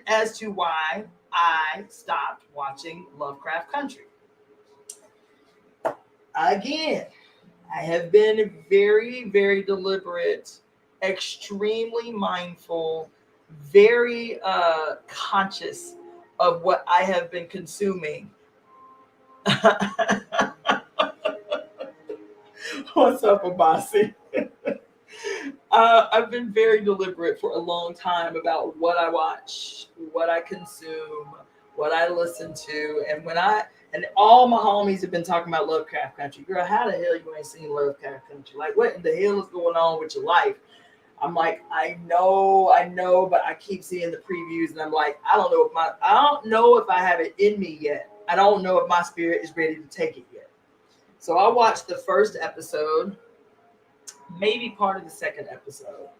S1: as to why I stopped watching Lovecraft Country. Again, I have been very, very deliberate, extremely mindful, very conscious of what I have been consuming. What's up, Abasi? I've been very deliberate for a long time about what I watch, what I consume, what I listen to, and all my homies have been talking about Lovecraft Country. Girl, how the hell you ain't seen Lovecraft Country? Like, what in the hell is going on with your life? I'm like, I know, but I keep seeing the previews, and I'm like, I don't know if I have it in me yet. I don't know if my spirit is ready to take it yet. So I watched the first episode, maybe part of the second episode.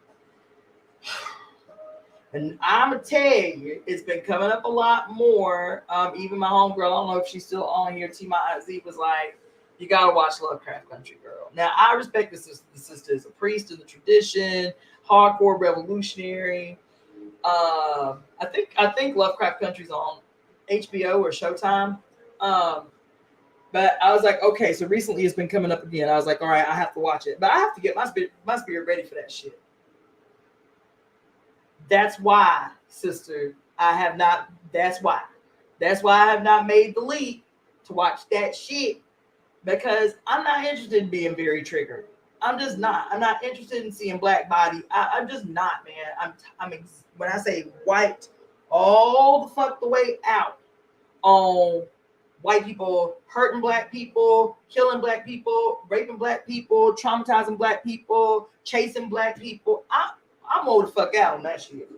S1: And I'm going to tell you, it's been coming up a lot more. Even my homegirl, I don't know if she's still on here, Tima Z was like, you got to watch Lovecraft Country, girl. Now, I respect the sister as a priest in the tradition, hardcore revolutionary. I think Lovecraft Country's on HBO or Showtime. But I was like, okay, so recently it's been coming up again. I was like, all right, I have to watch it. But I have to get my spirit ready for that shit. That's why, sister, I have not, that's why. That's why I have not made the leap to watch that shit. Because I'm not interested in being very triggered. I'm just not. I'm not interested in seeing black body. I'm just not, man. When I say wiped all the fuck the way out on white people hurting black people, killing black people, raping black people, traumatizing black people, chasing black people. I'm all the fuck out on that shit.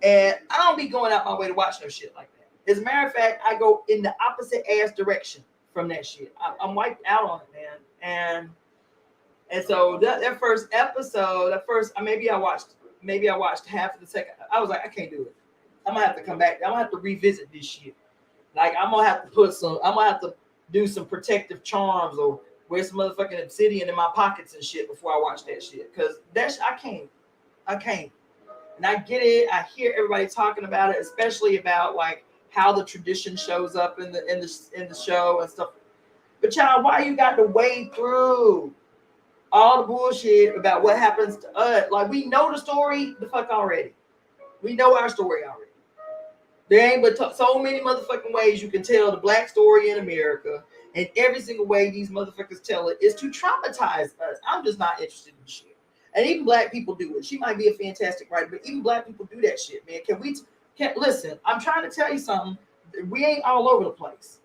S1: And I don't be going out my way to watch no shit like that. As a matter of fact, I go in the opposite ass direction from that shit. I'm wiped out on it, man. And so that first episode, maybe I watched half of the second. I was like, I can't do it. I'm gonna have to come back. I'm gonna have to revisit this shit. Like I'm gonna have to do some protective charms or wear some motherfucking obsidian in my pockets and shit before I watch that shit. Cause I can't. And I get it. I hear everybody talking about it, especially about like how the tradition shows up in the show and stuff. But child, why you got to wade through all the bullshit about what happens to us? Like we know the story the fuck already. We know our story already. There ain't but so many motherfucking ways you can tell the black story in America, and every single way these motherfuckers tell it is to traumatize us. I'm just not interested in shit. And even black people do it. She might be a fantastic writer, but even black people do that shit, man. Can listen? I'm trying to tell you something. We ain't all over the place.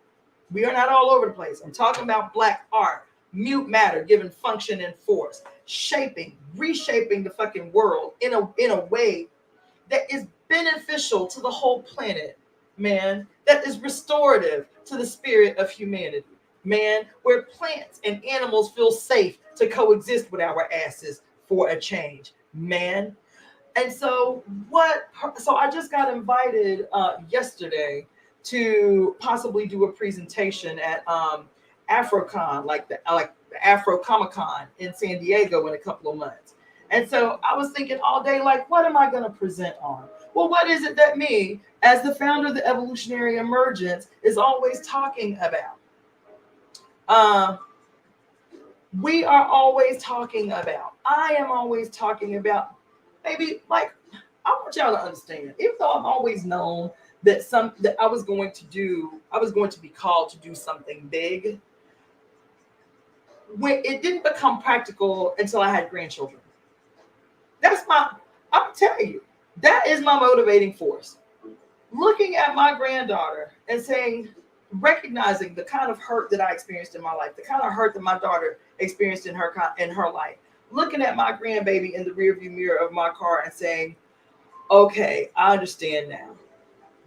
S1: We are not all over the place. I'm talking about black art, mute matter, given function and force, reshaping the fucking world in a way that is beneficial to the whole planet, man. That is restorative to the spirit of humanity, man. Where plants and animals feel safe to coexist with our asses for a change, man. And so I just got invited yesterday to possibly do a presentation at AfroCon, like the Afro Comic Con in San Diego in a couple of months. And so I was thinking all day, like, what am I going to present on? Well, what is it that me, as the founder of the evolutionary emergence, is always talking about? We are always talking about. I am always talking about. Maybe like I want y'all to understand. Even though I've always known that I was going to be called to do something big. When it didn't become practical until I had grandchildren. I'm telling you, that is my motivating force. Looking at my granddaughter and recognizing the kind of hurt that I experienced in my life, the kind of hurt that my daughter experienced in her life, looking at my grandbaby in the rearview mirror of my car and saying, okay, I understand now.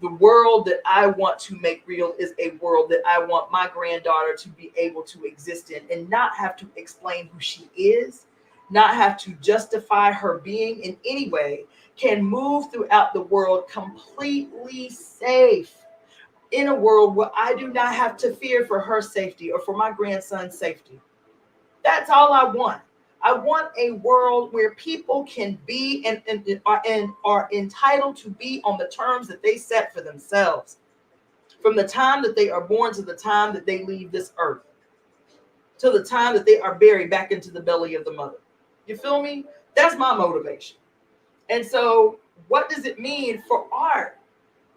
S1: The world that I want to make real is a world that I want my granddaughter to be able to exist in and not have to explain who she is, not have to justify her being in any way, can move throughout the world completely safe, in a world where I do not have to fear for her safety or for my grandson's safety. That's all I want. I want a world where people can be and are entitled to be on the terms that they set for themselves, from the time that they are born to the time that they leave this earth, to the time that they are buried back into the belly of the mother. You feel me? That's my motivation. And so what does it mean for art?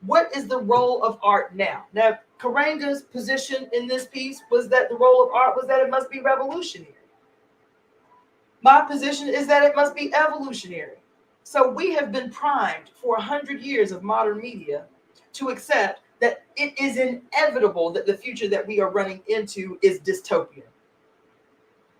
S1: What is the role of art now? Now, Karanga's position in this piece was that the role of art was that it must be revolutionary. My position is that it must be evolutionary. So we have been primed for 100 years of modern media to accept that it is inevitable that the future that we are running into is dystopian.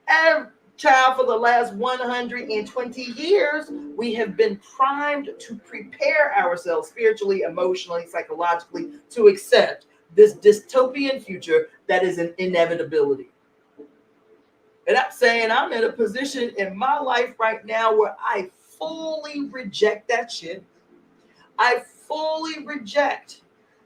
S1: And child, for the last 120 years, we have been primed to prepare ourselves spiritually, emotionally, psychologically to accept this dystopian future that is an inevitability. And I'm saying I'm in a position in my life right now where I fully reject that shit. I fully reject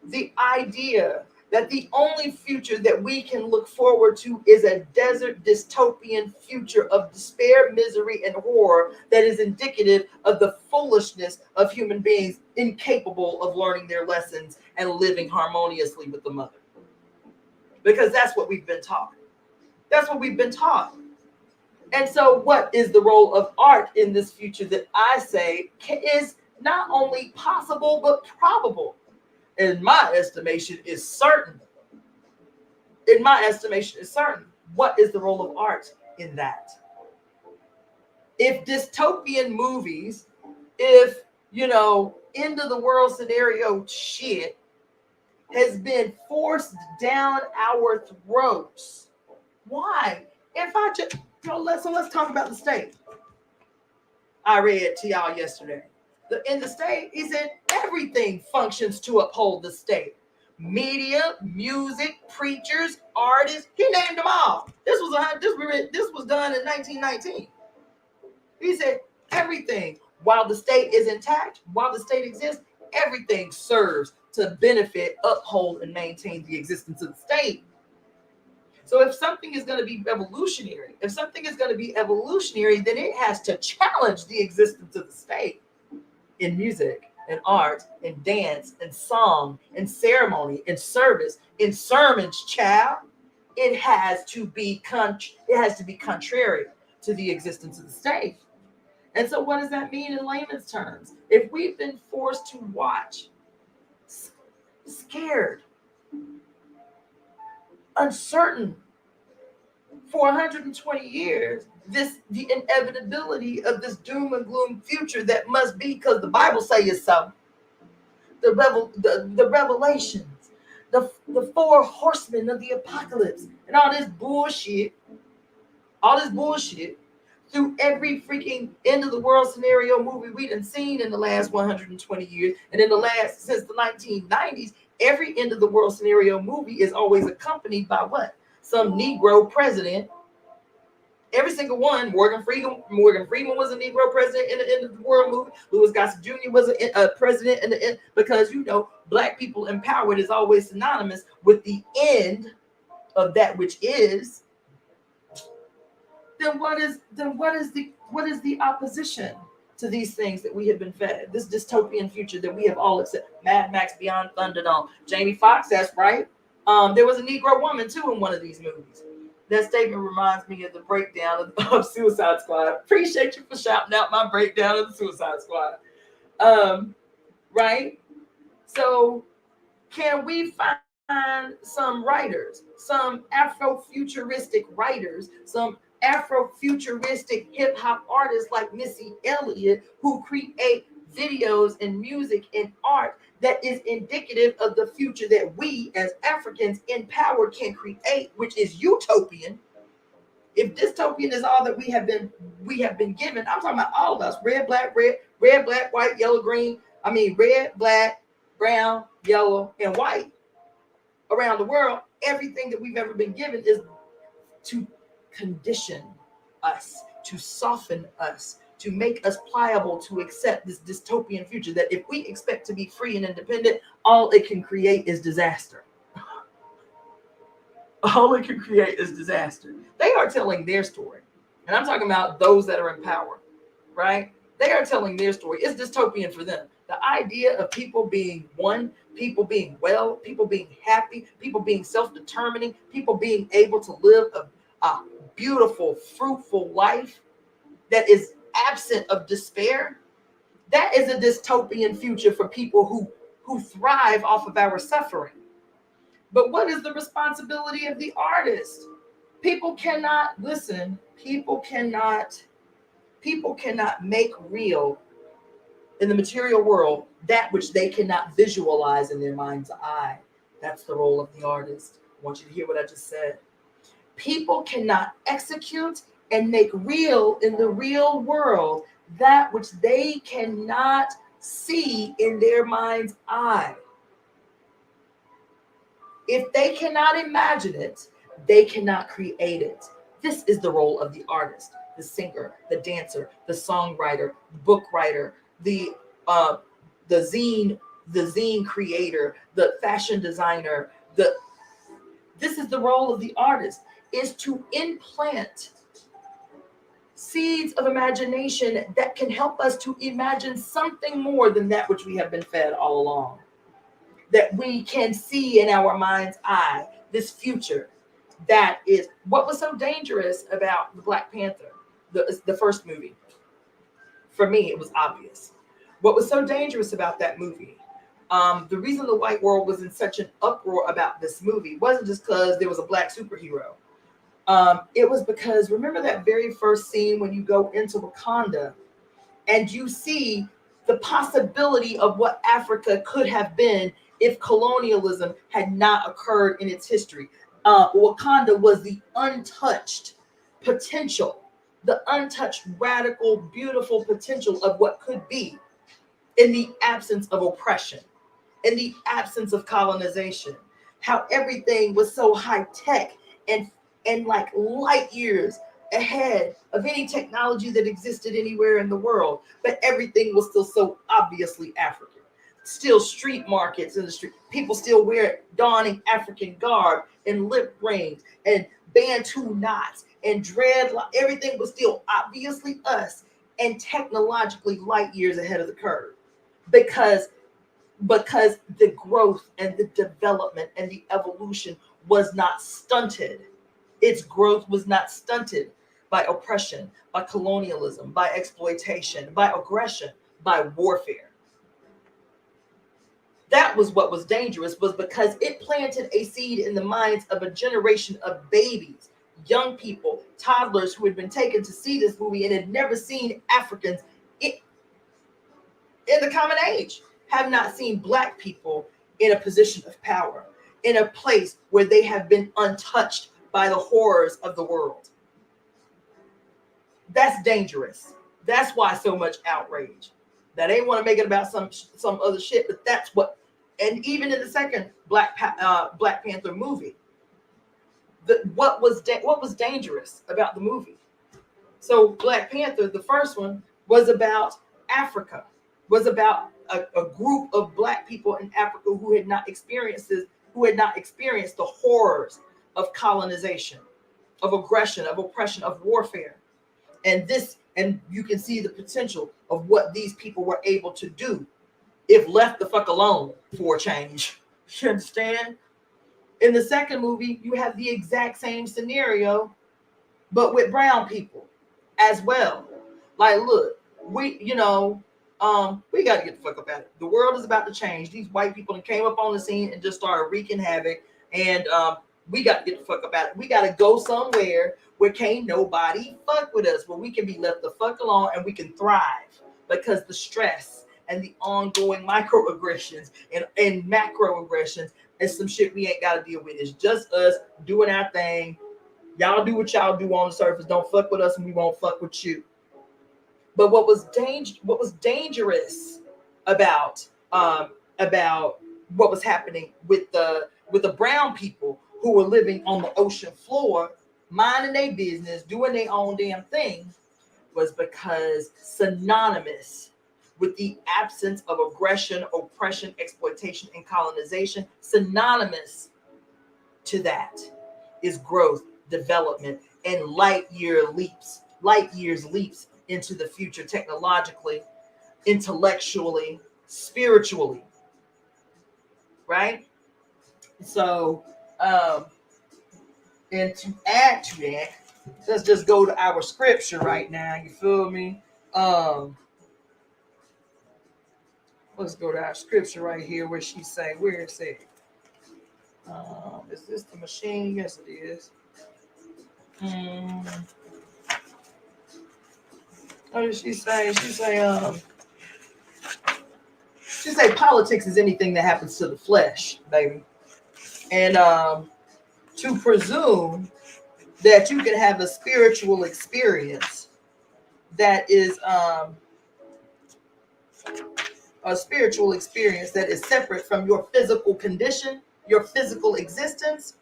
S1: the idea that the only future that we can look forward to is a desert dystopian future of despair, misery, and horror that is indicative of the foolishness of human beings incapable of learning their lessons and living harmoniously with the mother. because that's what we've been taught. That's what we've been taught. And so what is the role of art in this future that I say is not only possible, but probable? In my estimation, is certain. In my estimation, is certain. What is the role of art in that? If dystopian movies, if, end of the world scenario shit has been forced down our throats, why? If I just, let's talk about the state. I read to y'all yesterday. In the state, he said everything functions to uphold the state. Media, music, preachers, artists, he named them all. This was done in 1919. He said everything, while the state is intact, while the state exists, everything serves to benefit, uphold, and maintain the existence of the state. So if something is going to be revolutionary, then it has to challenge the existence of the state in music, in art, in dance, in song, in ceremony, in service, in sermons, child. It has to be contrary to the existence of the state. And so what does that mean in layman's terms? If we've been forced to watch, scared, uncertain for 120 years, the inevitability of this doom and gloom future that must be, because the Bible says so. The revelations, the four horsemen of the apocalypse, and all this bullshit, through every freaking end of the world scenario movie we done seen in the last 120 years, and since the 1990s, every end of the world scenario movie is always accompanied by what? Some Negro president. Every single one. Morgan Freeman was a Negro president in the end of the world movie. Louis Gossett Jr. was a president in the end, because black people empowered is always synonymous with the end of that which is. Then what is the opposition to these things that we have been fed? This dystopian future that we have all accepted. Mad Max Beyond Thunderdome. Jamie Foxx, that's right. There was a Negro woman too in one of these movies. That statement reminds me of the breakdown of Suicide Squad. Appreciate you for shouting out my breakdown of the Suicide Squad. Right? So can we find some writers, some Afrofuturistic writers, some Afrofuturistic hip-hop artists like Missy Elliott, who create videos and music and art that is indicative of the future that we as Africans in power can create, which is utopian. If dystopian is all that we have been given, I'm talking about all of us: red, black, white, yellow, green. I mean, red, black, brown, yellow, and white around the world. Everything that we've ever been given is to condition us, to soften us, to make us pliable to accept this dystopian future that if we expect to be free and independent, all it can create is disaster. All it can create is disaster. They are telling their story. And I'm talking about those that are in power, right? They are telling their story. It's dystopian for them. The idea of people being one, people being well, people being happy, people being self-determining, people being able to live a beautiful, fruitful life that is absent of despair. That is a dystopian future for people who thrive off of our suffering. But what is the responsibility of the artist? People cannot make real in the material world that which they cannot visualize in their mind's eye. That's the role of the artist. I want you to hear what I just said. People cannot execute and make real in the real world that which they cannot see in their mind's eye. If they cannot imagine it, they cannot create it. This is the role of the artist, the singer, the dancer, the songwriter, the book writer, the zine creator, the fashion designer. This is the role of the artist, is to implant seeds of imagination that can help us to imagine something more than that which we have been fed all along. That we can see in our mind's eye, this future that is what was so dangerous about the Black Panther, the first movie. For me, it was obvious. What was so dangerous about that movie, the reason the white world was in such an uproar about this movie wasn't just because there was a black superhero. It was because, remember that very first scene when you go into Wakanda and you see the possibility of what Africa could have been if colonialism had not occurred in its history. Wakanda was the untouched potential, the untouched, radical, beautiful potential of what could be in the absence of oppression, in the absence of colonization. How everything was so high tech and like light years ahead of any technology that existed anywhere in the world, but everything was still so obviously African. Still street markets in the street, people still donning African garb and lip rings and Bantu knots and dreadlock. Everything was still obviously us and technologically light years ahead of the curve, because the growth and the development and the evolution was not stunted. Its growth was not stunted by oppression, by colonialism, by exploitation, by aggression, by warfare. That was what was dangerous, was because it planted a seed in the minds of a generation of babies, young people, toddlers who had been taken to see this movie and had never seen Africans in the common age, have not seen Black people in a position of power, in a place where they have been untouched by the horrors of the world. That's dangerous. That's why so much outrage. That they want to make it about some other shit, but that's what. And even in the second Black Panther movie, what was dangerous about the movie? So Black Panther, the first one, was about Africa, was about a group of Black people in Africa who had not experienced the horrors of colonization, of aggression, of oppression, of warfare. And you can see the potential of what these people were able to do if left the fuck alone for a change. You understand? In the second movie, you have the exact same scenario, but with brown people as well. Like, look, we got to get the fuck up out of it. The world is about to change. These white people came up on the scene and just started wreaking havoc. And we got to get the fuck up out of it. We got to go somewhere where can't nobody fuck with us, where we can be left the fuck alone and we can thrive, because the stress and the ongoing microaggressions and macroaggressions is some shit we ain't got to deal with. It's just us doing our thing. Y'all do what y'all do on the surface. Don't fuck with us and we won't fuck with you. But what was dangerous about what was happening with the brown people who were living on the ocean floor, minding their business, doing their own damn thing, was because synonymous with the absence of aggression, oppression, exploitation, and colonization, synonymous to that is growth, development, and light years leaps into the future, technologically, intellectually, spiritually, right? So, and to add to that, let's just go to our scripture right now. You feel me? Let's go to our scripture right here where she say, where it said, is this the machine? Yes, it is. What did she say? She say politics is anything that happens to the flesh, baby. And to presume that you can have a spiritual experience that is a spiritual experience that is separate from your physical condition, your physical existence,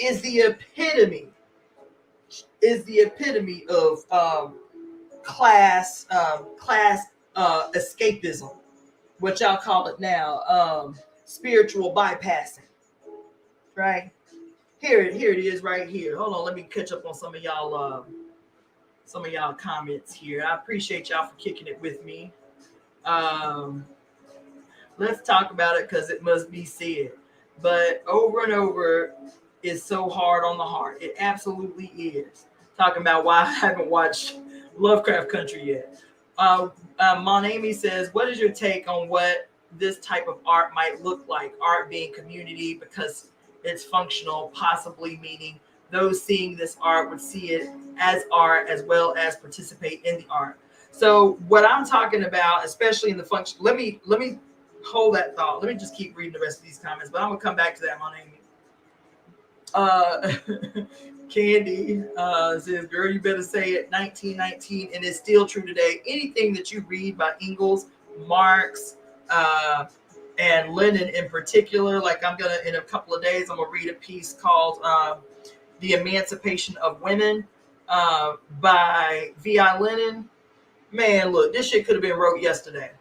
S1: is the epitome of class escapism, what y'all call it now, spiritual bypassing, right? Here it is right here. Hold on, let me catch up on some of y'all comments here. I appreciate y'all for kicking it with me. Let's talk about it because it must be said. But over and over, is so hard on the heart. It absolutely is. Talking about why I haven't watched Lovecraft Country yet. Monami says, what is your take on what this type of art might look like? Art being community because it's functional, possibly meaning those seeing this art would see it as art as well as participate in the art. So what I'm talking about, especially in the function, let me hold that thought. Let me just keep reading the rest of these comments, but I'm gonna come back to that, Monami. Candy says, girl, you better say it. 1919, and it's still true today. Anything that you read by Engels, Marx, and Lenin in particular, like I'm gonna, in a couple of days, I'm gonna read a piece called The Emancipation of Women by V.I. Lenin. Man, look, this shit could have been wrote yesterday.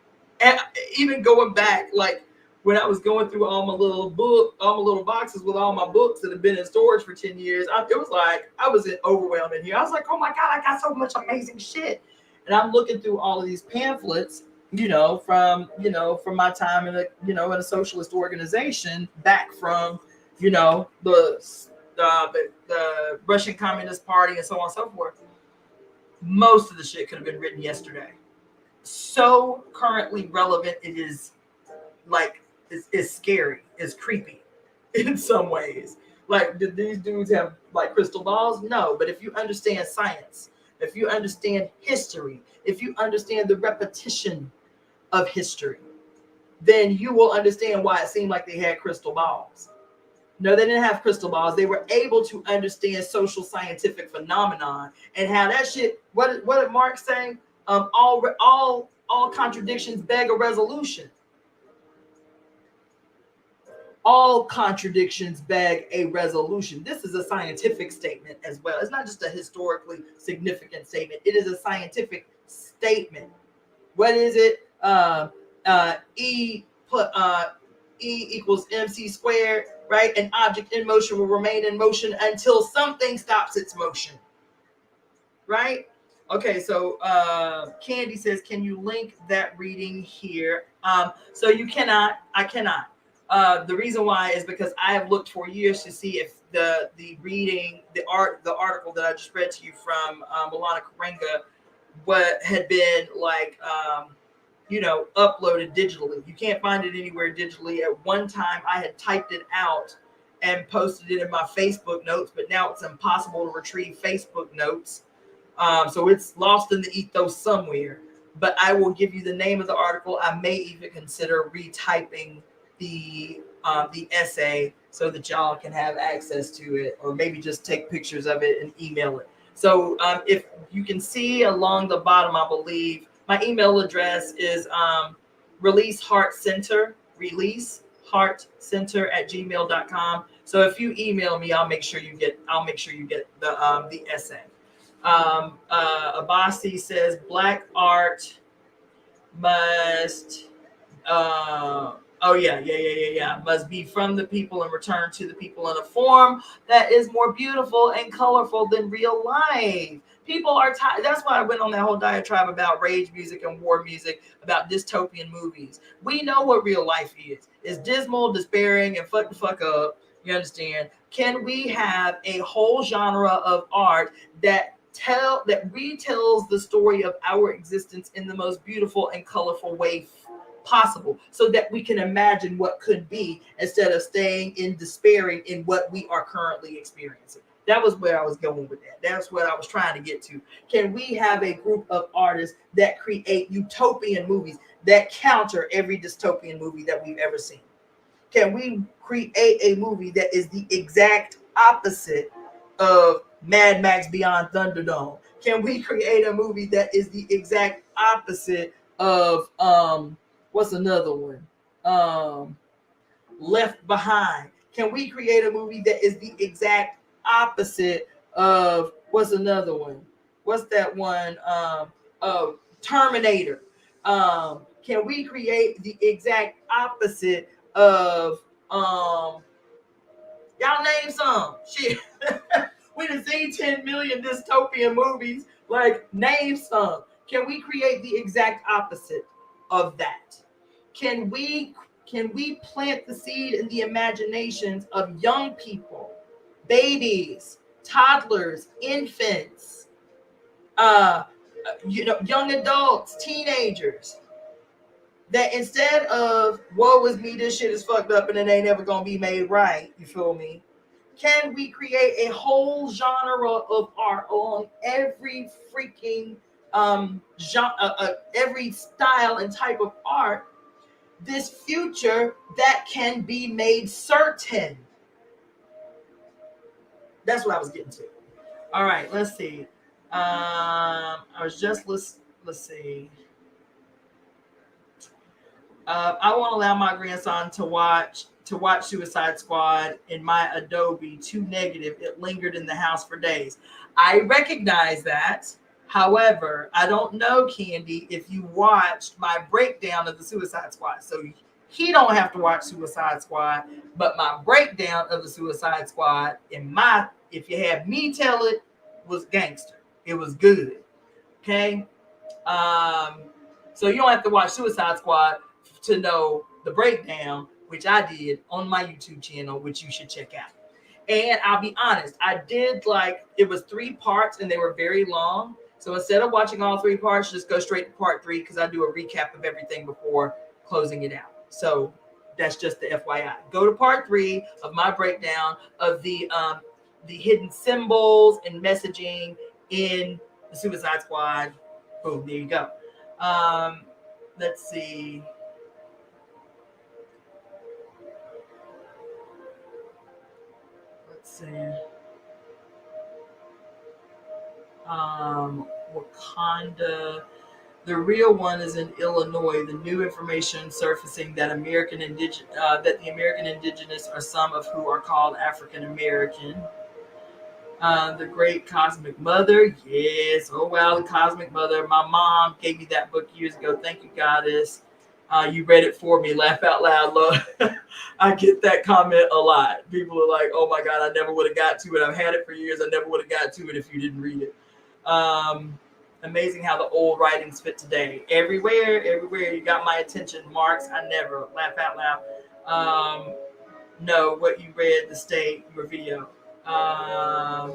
S1: And even going back, like when I was going through all my little boxes with all my books that have been in storage for 10 years, it was like I was overwhelmed in here. I was like, oh my God, I got so much amazing shit. And I'm looking through all of these pamphlets, from my time in a socialist organization back from, the Russian Communist Party and so on and so forth. Most of the shit could have been written yesterday. So currently relevant, it is like it's scary, it's creepy in some ways. Like, did these dudes have like crystal balls? No, but if you understand science, if you understand history, if you understand the repetition of history, then you will understand why it seemed like they had crystal balls. No, they didn't have crystal balls. They were able to understand social scientific phenomenon and how that shit. What did Marx say? All contradictions beg a resolution. All contradictions beg a resolution. This is a scientific statement as well. It's not just a historically significant statement. It is a scientific statement. What is it? E equals mc squared, right? An object in motion will remain in motion until something stops its motion, right? Okay, so Candy says, can you link that reading here? So you cannot. I cannot. The reason why is because I have looked for years to see if the article that I just read to you from Milana Karenga, what had been like uploaded digitally. You can't find it anywhere digitally. At one time, I had typed it out and posted it in my Facebook notes, but now it's impossible to retrieve Facebook notes. So it's lost in the ethos somewhere. But I will give you the name of the article. I may even consider retyping the essay so that y'all can have access to it, or maybe just take pictures of it and email it. So if you can see along the bottom, I believe, my email address is releaseheartcenter, releaseheartcenter@gmail.com. So if you email me, I'll make sure you get the essay. Abasi says black art must must be from the people and return to the people in a form that is more beautiful and colorful than real life. People are tired. That's why I went on that whole diatribe about rage music and war music, about dystopian movies. We know what real life is. It's dismal, despairing, and fuck the fuck up. You understand? Can we have a whole genre of art that retells the story of our existence in the most beautiful and colorful way possible, so that we can imagine what could be instead of staying in despairing in what we are currently experiencing? That was where I was going with that. That's what I was trying to get to. Can we have a group of artists that create utopian movies that counter every dystopian movie that we've ever seen? Can we create a movie that is the exact opposite of Mad Max Beyond Thunderdome? Can we create a movie that is the exact opposite of what's another one? Left Behind. Can we create a movie that is the exact opposite of what's another one? What's that one? Terminator. Can we create the exact opposite of y'all name some shit? We done seen 10 million dystopian movies. Like, name some. Can we create the exact opposite of that? Can we plant the seed in the imaginations of young people babies, toddlers, infants, young adults, teenagers, that instead of woe is me, this shit is fucked up and it ain't ever gonna be made right, you feel me? Can we create a whole genre of art on every freaking genre, every style and type of art, this future that can be made certain? That's what I was getting to. All right, let's see. I was just let's see. I won't allow my grandson to watch Suicide Squad in my Adobe. Too negative. It lingered in the house for days. I recognize that. However, I don't know, Candy, if you watched my breakdown of the Suicide Squad. So he don't have to watch Suicide Squad, but my breakdown of the Suicide Squad, if you have me tell it, was gangster. It was good. Okay. So you don't have to watch Suicide Squad to know the breakdown, which I did on my YouTube channel, which you should check out. And I'll be honest, I did it was 3 parts and they were very long. So instead of watching all 3 parts, just go straight to part 3 because I do a recap of everything before closing it out. So that's just the FYI. Go to part 3 of my breakdown of the hidden symbols and messaging in the Suicide Squad. Boom, there you go. Let's see. Wakanda. The real one is in Illinois. The new information surfacing that the American indigenous are some of who are called African American. The Great Cosmic Mother. Yes. Oh, wow. The Cosmic Mother. My mom gave me that book years ago. Thank you, Goddess. You read it for me. Laugh out loud. Love. I get that comment a lot. People are like, oh, my God, I never would have got to it. I've had it for years. I never would have got to it if you didn't read it. Amazing how the old writings fit today. Everywhere. You got my attention. Marks. I never. Laugh out loud. No, what you read, the state, your video. I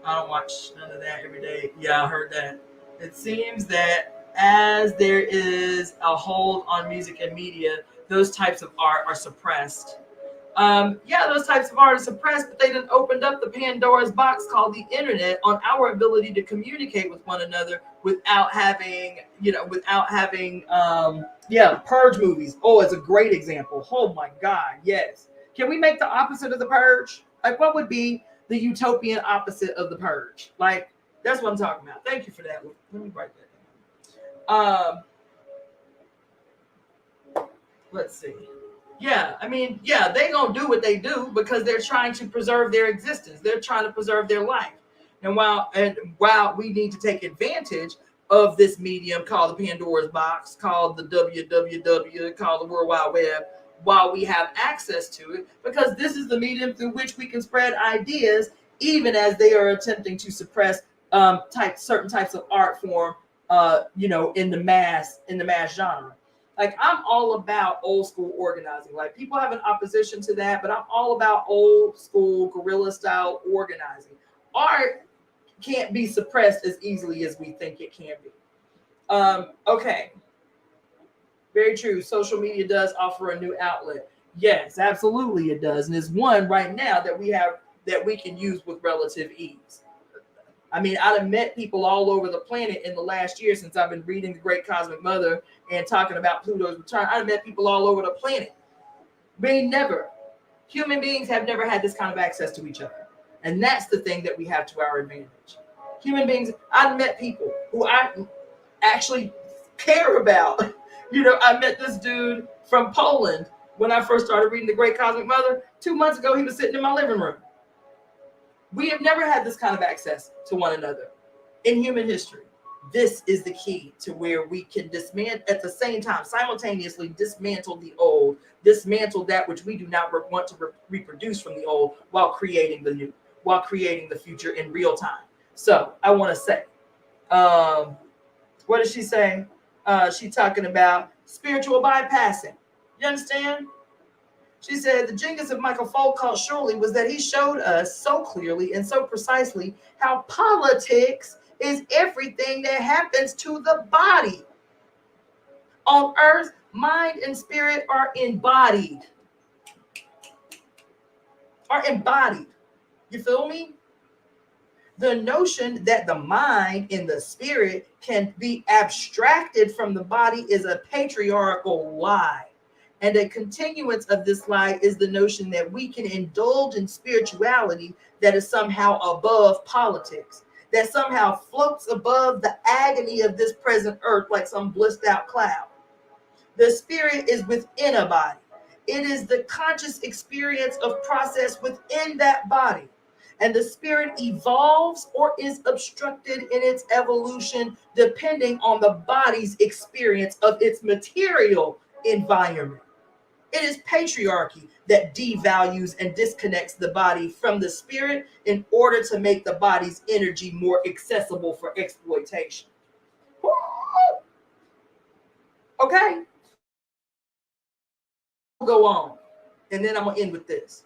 S1: don't watch none of that every day. Yeah, I heard that. It seems that as there is a hold on music and media, those types of art are suppressed. Those types of art are suppressed, but they done opened up the Pandora's box called the internet on our ability to communicate with one another without having Purge movies. Oh, it's a great example. Oh my God, yes. Can we make the opposite of the Purge? Like, what would be the utopian opposite of the Purge? Like, that's what I'm talking about. Thank you for that. Let me write that down. Let's see. Yeah, I mean, they gonna do what they do because they're trying to preserve their existence. They're trying to preserve their life. And while we need to take advantage of this medium called the Pandora's box, called the WWW, called the World Wide Web, while we have access to it, because this is the medium through which we can spread ideas, even as they are attempting to suppress certain types of art form, in the mass genre. Like, I'm all about old school organizing. Like, people have an opposition to that, but I'm all about old school guerrilla style organizing. Art can't be suppressed as easily as we think it can be. Okay. Very true. Social media does offer a new outlet. Yes, absolutely it does. And it's one right now that we can use with relative ease. I mean, I've met people all over the planet in the last year since I've been reading The Great Cosmic Mother and talking about Pluto's return. I've met people all over the planet. Human beings have never had this kind of access to each other. And that's the thing that we have to our advantage. Human beings, I've met people who I actually care about. I met this dude from Poland when I first started reading The Great Cosmic Mother. 2 months ago, he was sitting in my living room. We have never had this kind of access to one another in human history. This is the key to where we can simultaneously dismantle the old, dismantle that which we do not want to reproduce from the old, while creating the new, while creating the future in real time. So I want to say, what does she say? She's talking about spiritual bypassing. You understand? She said the genius of Michael Foucault surely was that he showed us so clearly and so precisely how politics is everything that happens to the body. On earth, mind and spirit are embodied. You feel me? The notion that the mind and the spirit can be abstracted from the body is a patriarchal lie. And a continuance of this lie is the notion that we can indulge in spirituality that is somehow above politics, that somehow floats above the agony of this present earth like some blissed out cloud. The spirit is within a body. It is the conscious experience of process within that body. And the spirit evolves or is obstructed in its evolution depending on the body's experience of its material environment. It is patriarchy that devalues and disconnects the body from the spirit in order to make the body's energy more accessible for exploitation. Okay. Go on. And then I'm going to end with this.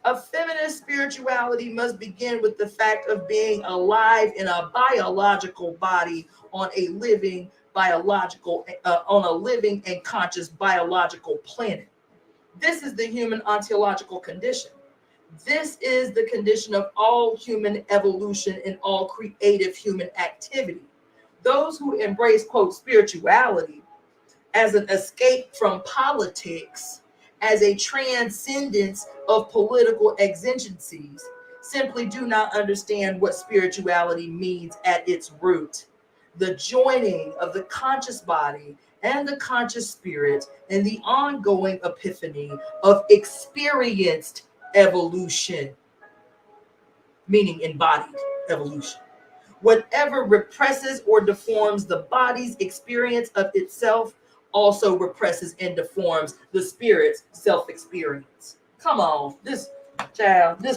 S1: A feminist spirituality must begin with the fact of being alive in a biological body on a living and conscious biological planet. This is the human ontological condition. This is the condition of all human evolution and all creative human activity. Those who embrace, quote, spirituality as an escape from politics, as a transcendence of political exigencies, simply do not understand what spirituality means at its root. The joining of the conscious body and the conscious spirit and the ongoing epiphany of experienced evolution, meaning embodied evolution. Whatever represses or deforms the body's experience of itself also represses and deforms the spirit's self-experience. Come on, this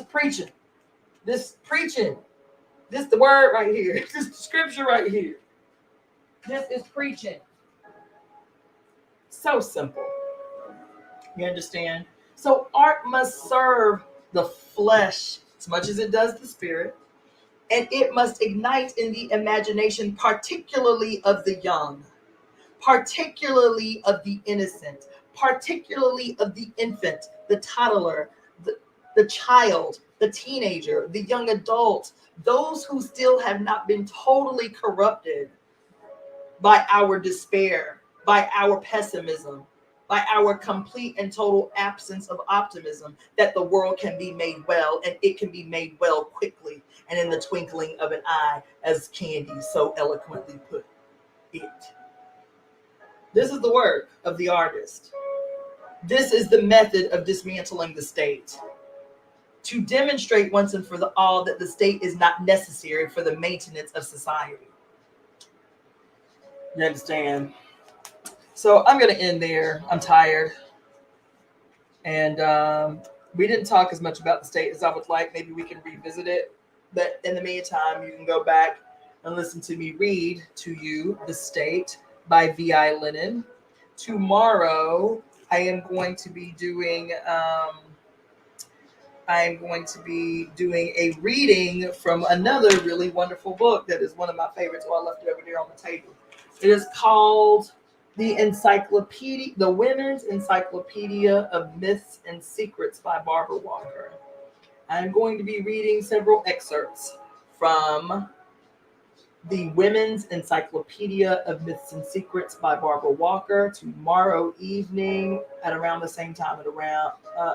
S1: preaching, this the word right here, this scripture right here. This is preaching. So simple. You understand? So art must serve the flesh as much as it does the spirit, and it must ignite in the imagination, particularly of the young, particularly of the innocent, particularly of the infant, the toddler, the child, the teenager, the young adult, those who still have not been totally corrupted by our despair, by our pessimism, by our complete and total absence of optimism that the world can be made well, and it can be made well quickly and in the twinkling of an eye, as Candy so eloquently put it. This is the work of the artist. This is the method of dismantling the state. To demonstrate once and for all that the state is not necessary for the maintenance of society. You understand? So I'm going to end there. I'm tired. And we didn't talk as much about the state as I would like. Maybe we can revisit it. But in the meantime, you can go back and listen to me read to you The State by V.I. Lenin. Tomorrow, I am going to be doing a reading from another really wonderful book that is one of my favorites. Oh, I left it over there on the table. It is called The Women's Encyclopedia of Myths and Secrets by Barbara Walker. I'm going to be reading several excerpts from The Women's Encyclopedia of Myths and Secrets by Barbara Walker tomorrow evening at around the same time,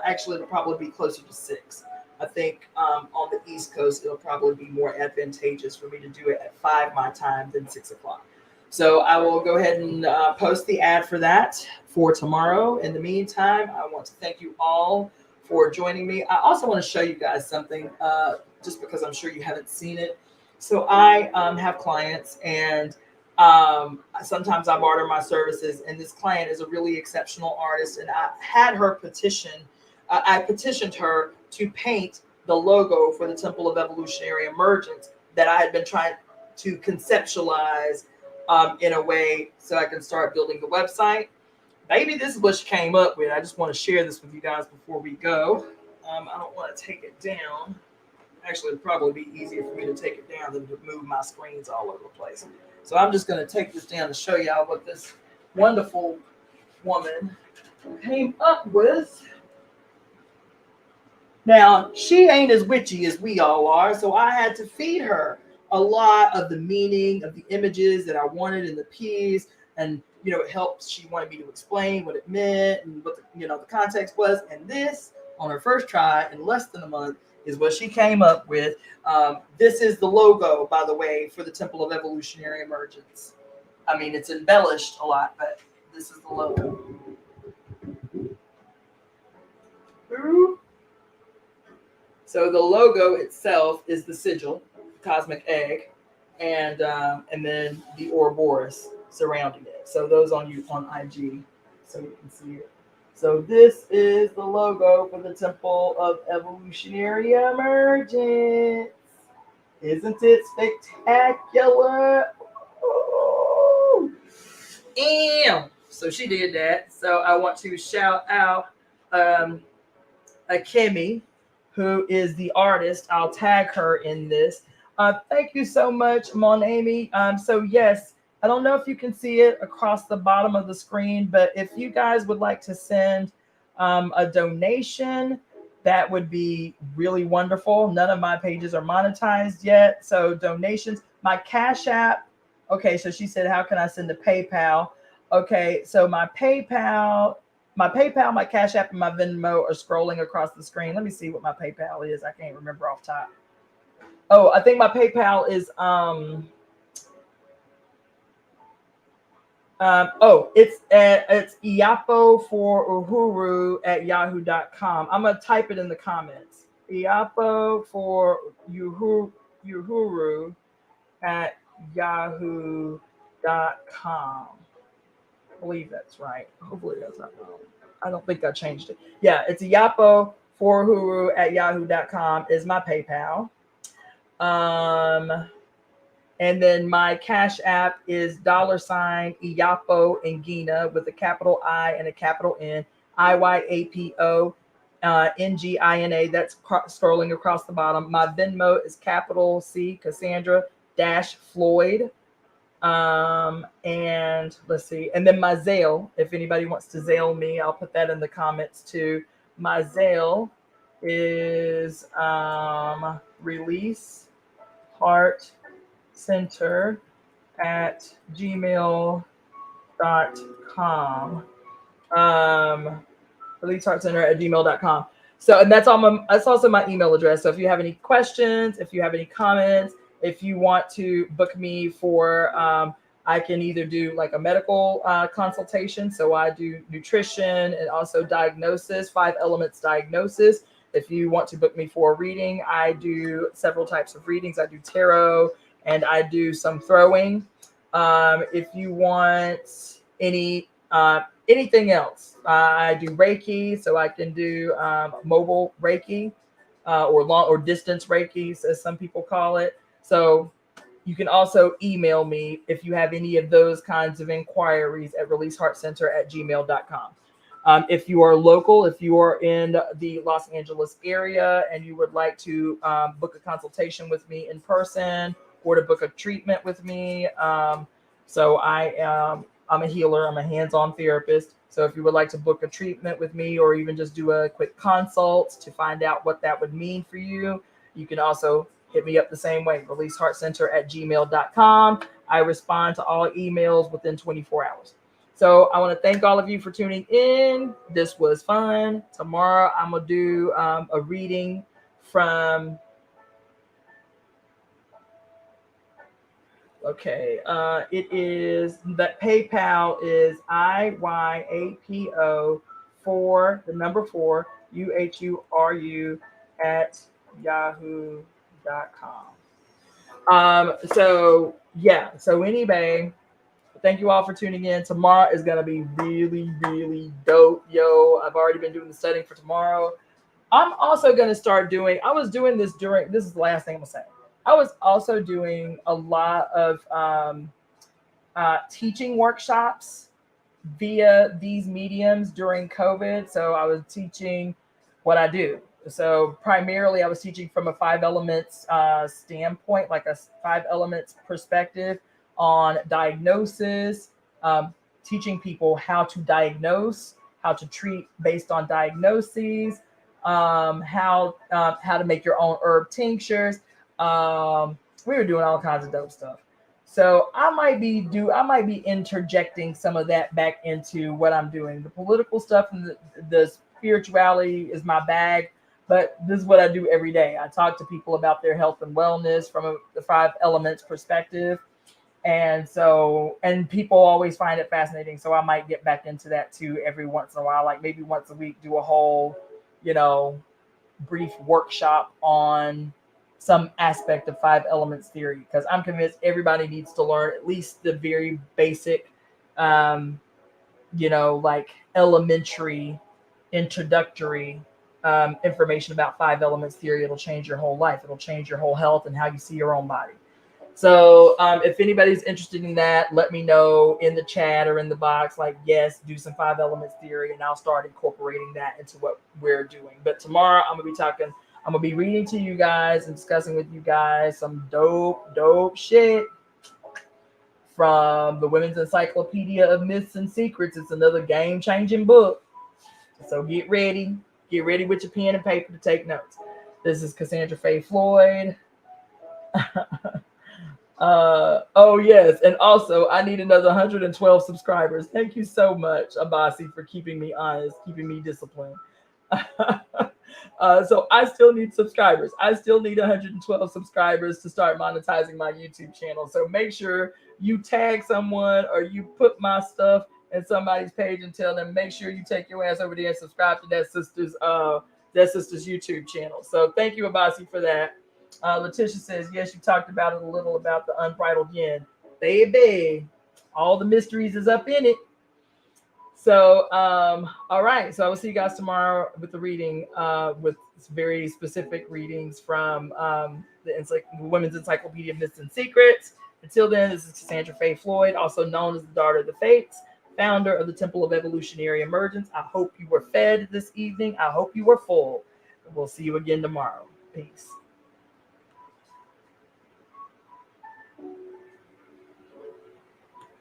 S1: actually it'll probably be closer to 6. I think on the East Coast, it'll probably be more advantageous for me to do it at 5 my time than 6 o'clock. So I will go ahead and post the ad for that for tomorrow. In the meantime, I want to thank you all for joining me. I also want to show you guys something, just because I'm sure you haven't seen it. So I have clients, and sometimes I barter my services, and this client is a really exceptional artist, and I had her I petitioned her to paint the logo for the Temple of Evolutionary Emergence that I had been trying to conceptualize in a way so I can start building the website. maybe this is what she came up with. I just want to share this with you guys before we go. I don't want to take it down. Actually, it'd probably be easier for me to take it down than to move my screens all over the place. So I'm just going to take this down to show y'all what this wonderful woman came up with. Now, she ain't as witchy as we all are, so I had to feed her a lot of the meaning of the images that I wanted in the piece. And, it helps. She wanted me to explain what it meant and what the context was. And this, on her first try in less than a month, is what she came up with. This is the logo, by the way, for the Temple of Evolutionary Emergence. I mean, it's embellished a lot, but this is the logo. So the logo itself is the sigil, cosmic egg, and then the Ouroboros surrounding it. So those on IG, so you can see it. So this is the logo for the Temple of Evolutionary Emergence. Isn't it spectacular? Ooh. And so she did that. So I want to shout out Akemi, who is the artist. I'll tag her in this. Thank you so much, Mon Amy. So yes, I don't know if you can see it across the bottom of the screen, but if you guys would like to send a donation, that would be really wonderful. None of my pages are monetized yet. So donations, my Cashapp. Okay, so she said, how can I send a PayPal? Okay, so my PayPal, my Cashapp, and my Venmo are scrolling across the screen. Let me see what my PayPal is. I can't remember off top. Oh, I think my PayPal is it's Iapo for Uhuru at yahoo.com. I'm gonna type it in the comments. Iapo for Uhuru at yahoo.com. I believe that's right. Hopefully that's not wrong. I don't think I changed it. Yeah, it's Iapo for Uhuru at yahoo.com is my PayPal. And then my Cash App is $Iapo Ngina with a capital I and a capital N, IYAPO NGINA. That's scrolling across the bottom. My Venmo is capital C, Cassandra Floyd. And let's see. And then my Zelle, if anybody wants to Zelle me, I'll put that in the comments too. My Zelle is releaseheartcenter at gmail.com. Releaseheartcenter at gmail.com. So, and that's also my email address. So if you have any questions, if you have any comments, if you want to book me for, I can either do like a medical consultation. So I do nutrition and also diagnosis, 5 elements diagnosis. If you want to book me for a reading, I do several types of readings. I do tarot and I do some throwing. If you want anything else, I do Reiki, so I can do mobile Reiki or long or distance Reiki, as some people call it. So you can also email me if you have any of those kinds of inquiries at releaseheartcenter at gmail.com. If you are local, if you are in the Los Angeles area and you would like to book a consultation with me in person or to book a treatment with me, so I'm a healer. I'm a hands-on therapist. So if you would like to book a treatment with me or even just do a quick consult to find out what that would mean for you, you can also hit me up the same way, releaseheartcenter at gmail.com. I respond to all emails within 24 hours. So I want to thank all of you for tuning in. This was fun. Tomorrow I'm going to do a reading from... Okay, it is, that PayPal is IYAPO for the number 4 UHURU at yahoo.com. So yeah, so anyway, thank you all for tuning in. Tomorrow is gonna be really, really dope. Yo, I've already been doing the studying for tomorrow. I'm also gonna start doing, I was doing this during, this is the last thing I'm gonna say. I was also doing a lot of teaching workshops via these mediums during COVID. So I was teaching what I do. So primarily, I was teaching from a five elements standpoint, like a five elements perspective on diagnosis, um, teaching people how to diagnose, how to treat based on diagnoses, how to make your own herb tinctures. We were doing all kinds of dope stuff. So I might be interjecting some of that back into what I'm doing. The political stuff and the spirituality is my bag, but this is what I do every day. I talk to people about their health and wellness from the five elements perspective. And people always find it fascinating. So I might get back into that too every once in a while, like maybe once a week, do a whole, you know, brief workshop on some aspect of five elements theory, because I'm convinced everybody needs to learn at least the very basic, um, like elementary, introductory information about five elements theory. It'll change your whole life. It'll change your whole health and how you see your own body. So if anybody's interested in that, let me know in the chat or in the box. Like, yes, do some five elements theory, and I'll start incorporating that into what we're doing. But tomorrow I'm gonna be reading to you guys and discussing with you guys some dope shit from the Women's Encyclopedia of Myths and Secrets. It's another game-changing book. So get ready with your pen and paper to take notes. This is Cassandra Faye Floyd. Oh yes, and also I need another 112 subscribers. Thank you so much, Abasi, for keeping me honest, keeping me disciplined. So I still need subscribers. I still need 112 subscribers to start monetizing my YouTube channel. So make sure you tag someone or you put my stuff in somebody's page and tell them, make sure you take your ass over there and subscribe to that sister's YouTube channel. So thank you, Abasi, for that. Letitia says, yes, you talked about it a little about the unbridled yin. Baby, all the mysteries is up in it. So, all right. So I will see you guys tomorrow with the reading, with very specific readings from the Women's Encyclopedia of Myths and Secrets. Until then, this is Cassandra Faye Floyd, also known as the Daughter of the Fates, founder of the Temple of Evolutionary Emergence. I hope you were fed this evening. I hope you were full. We'll see you again tomorrow. Peace.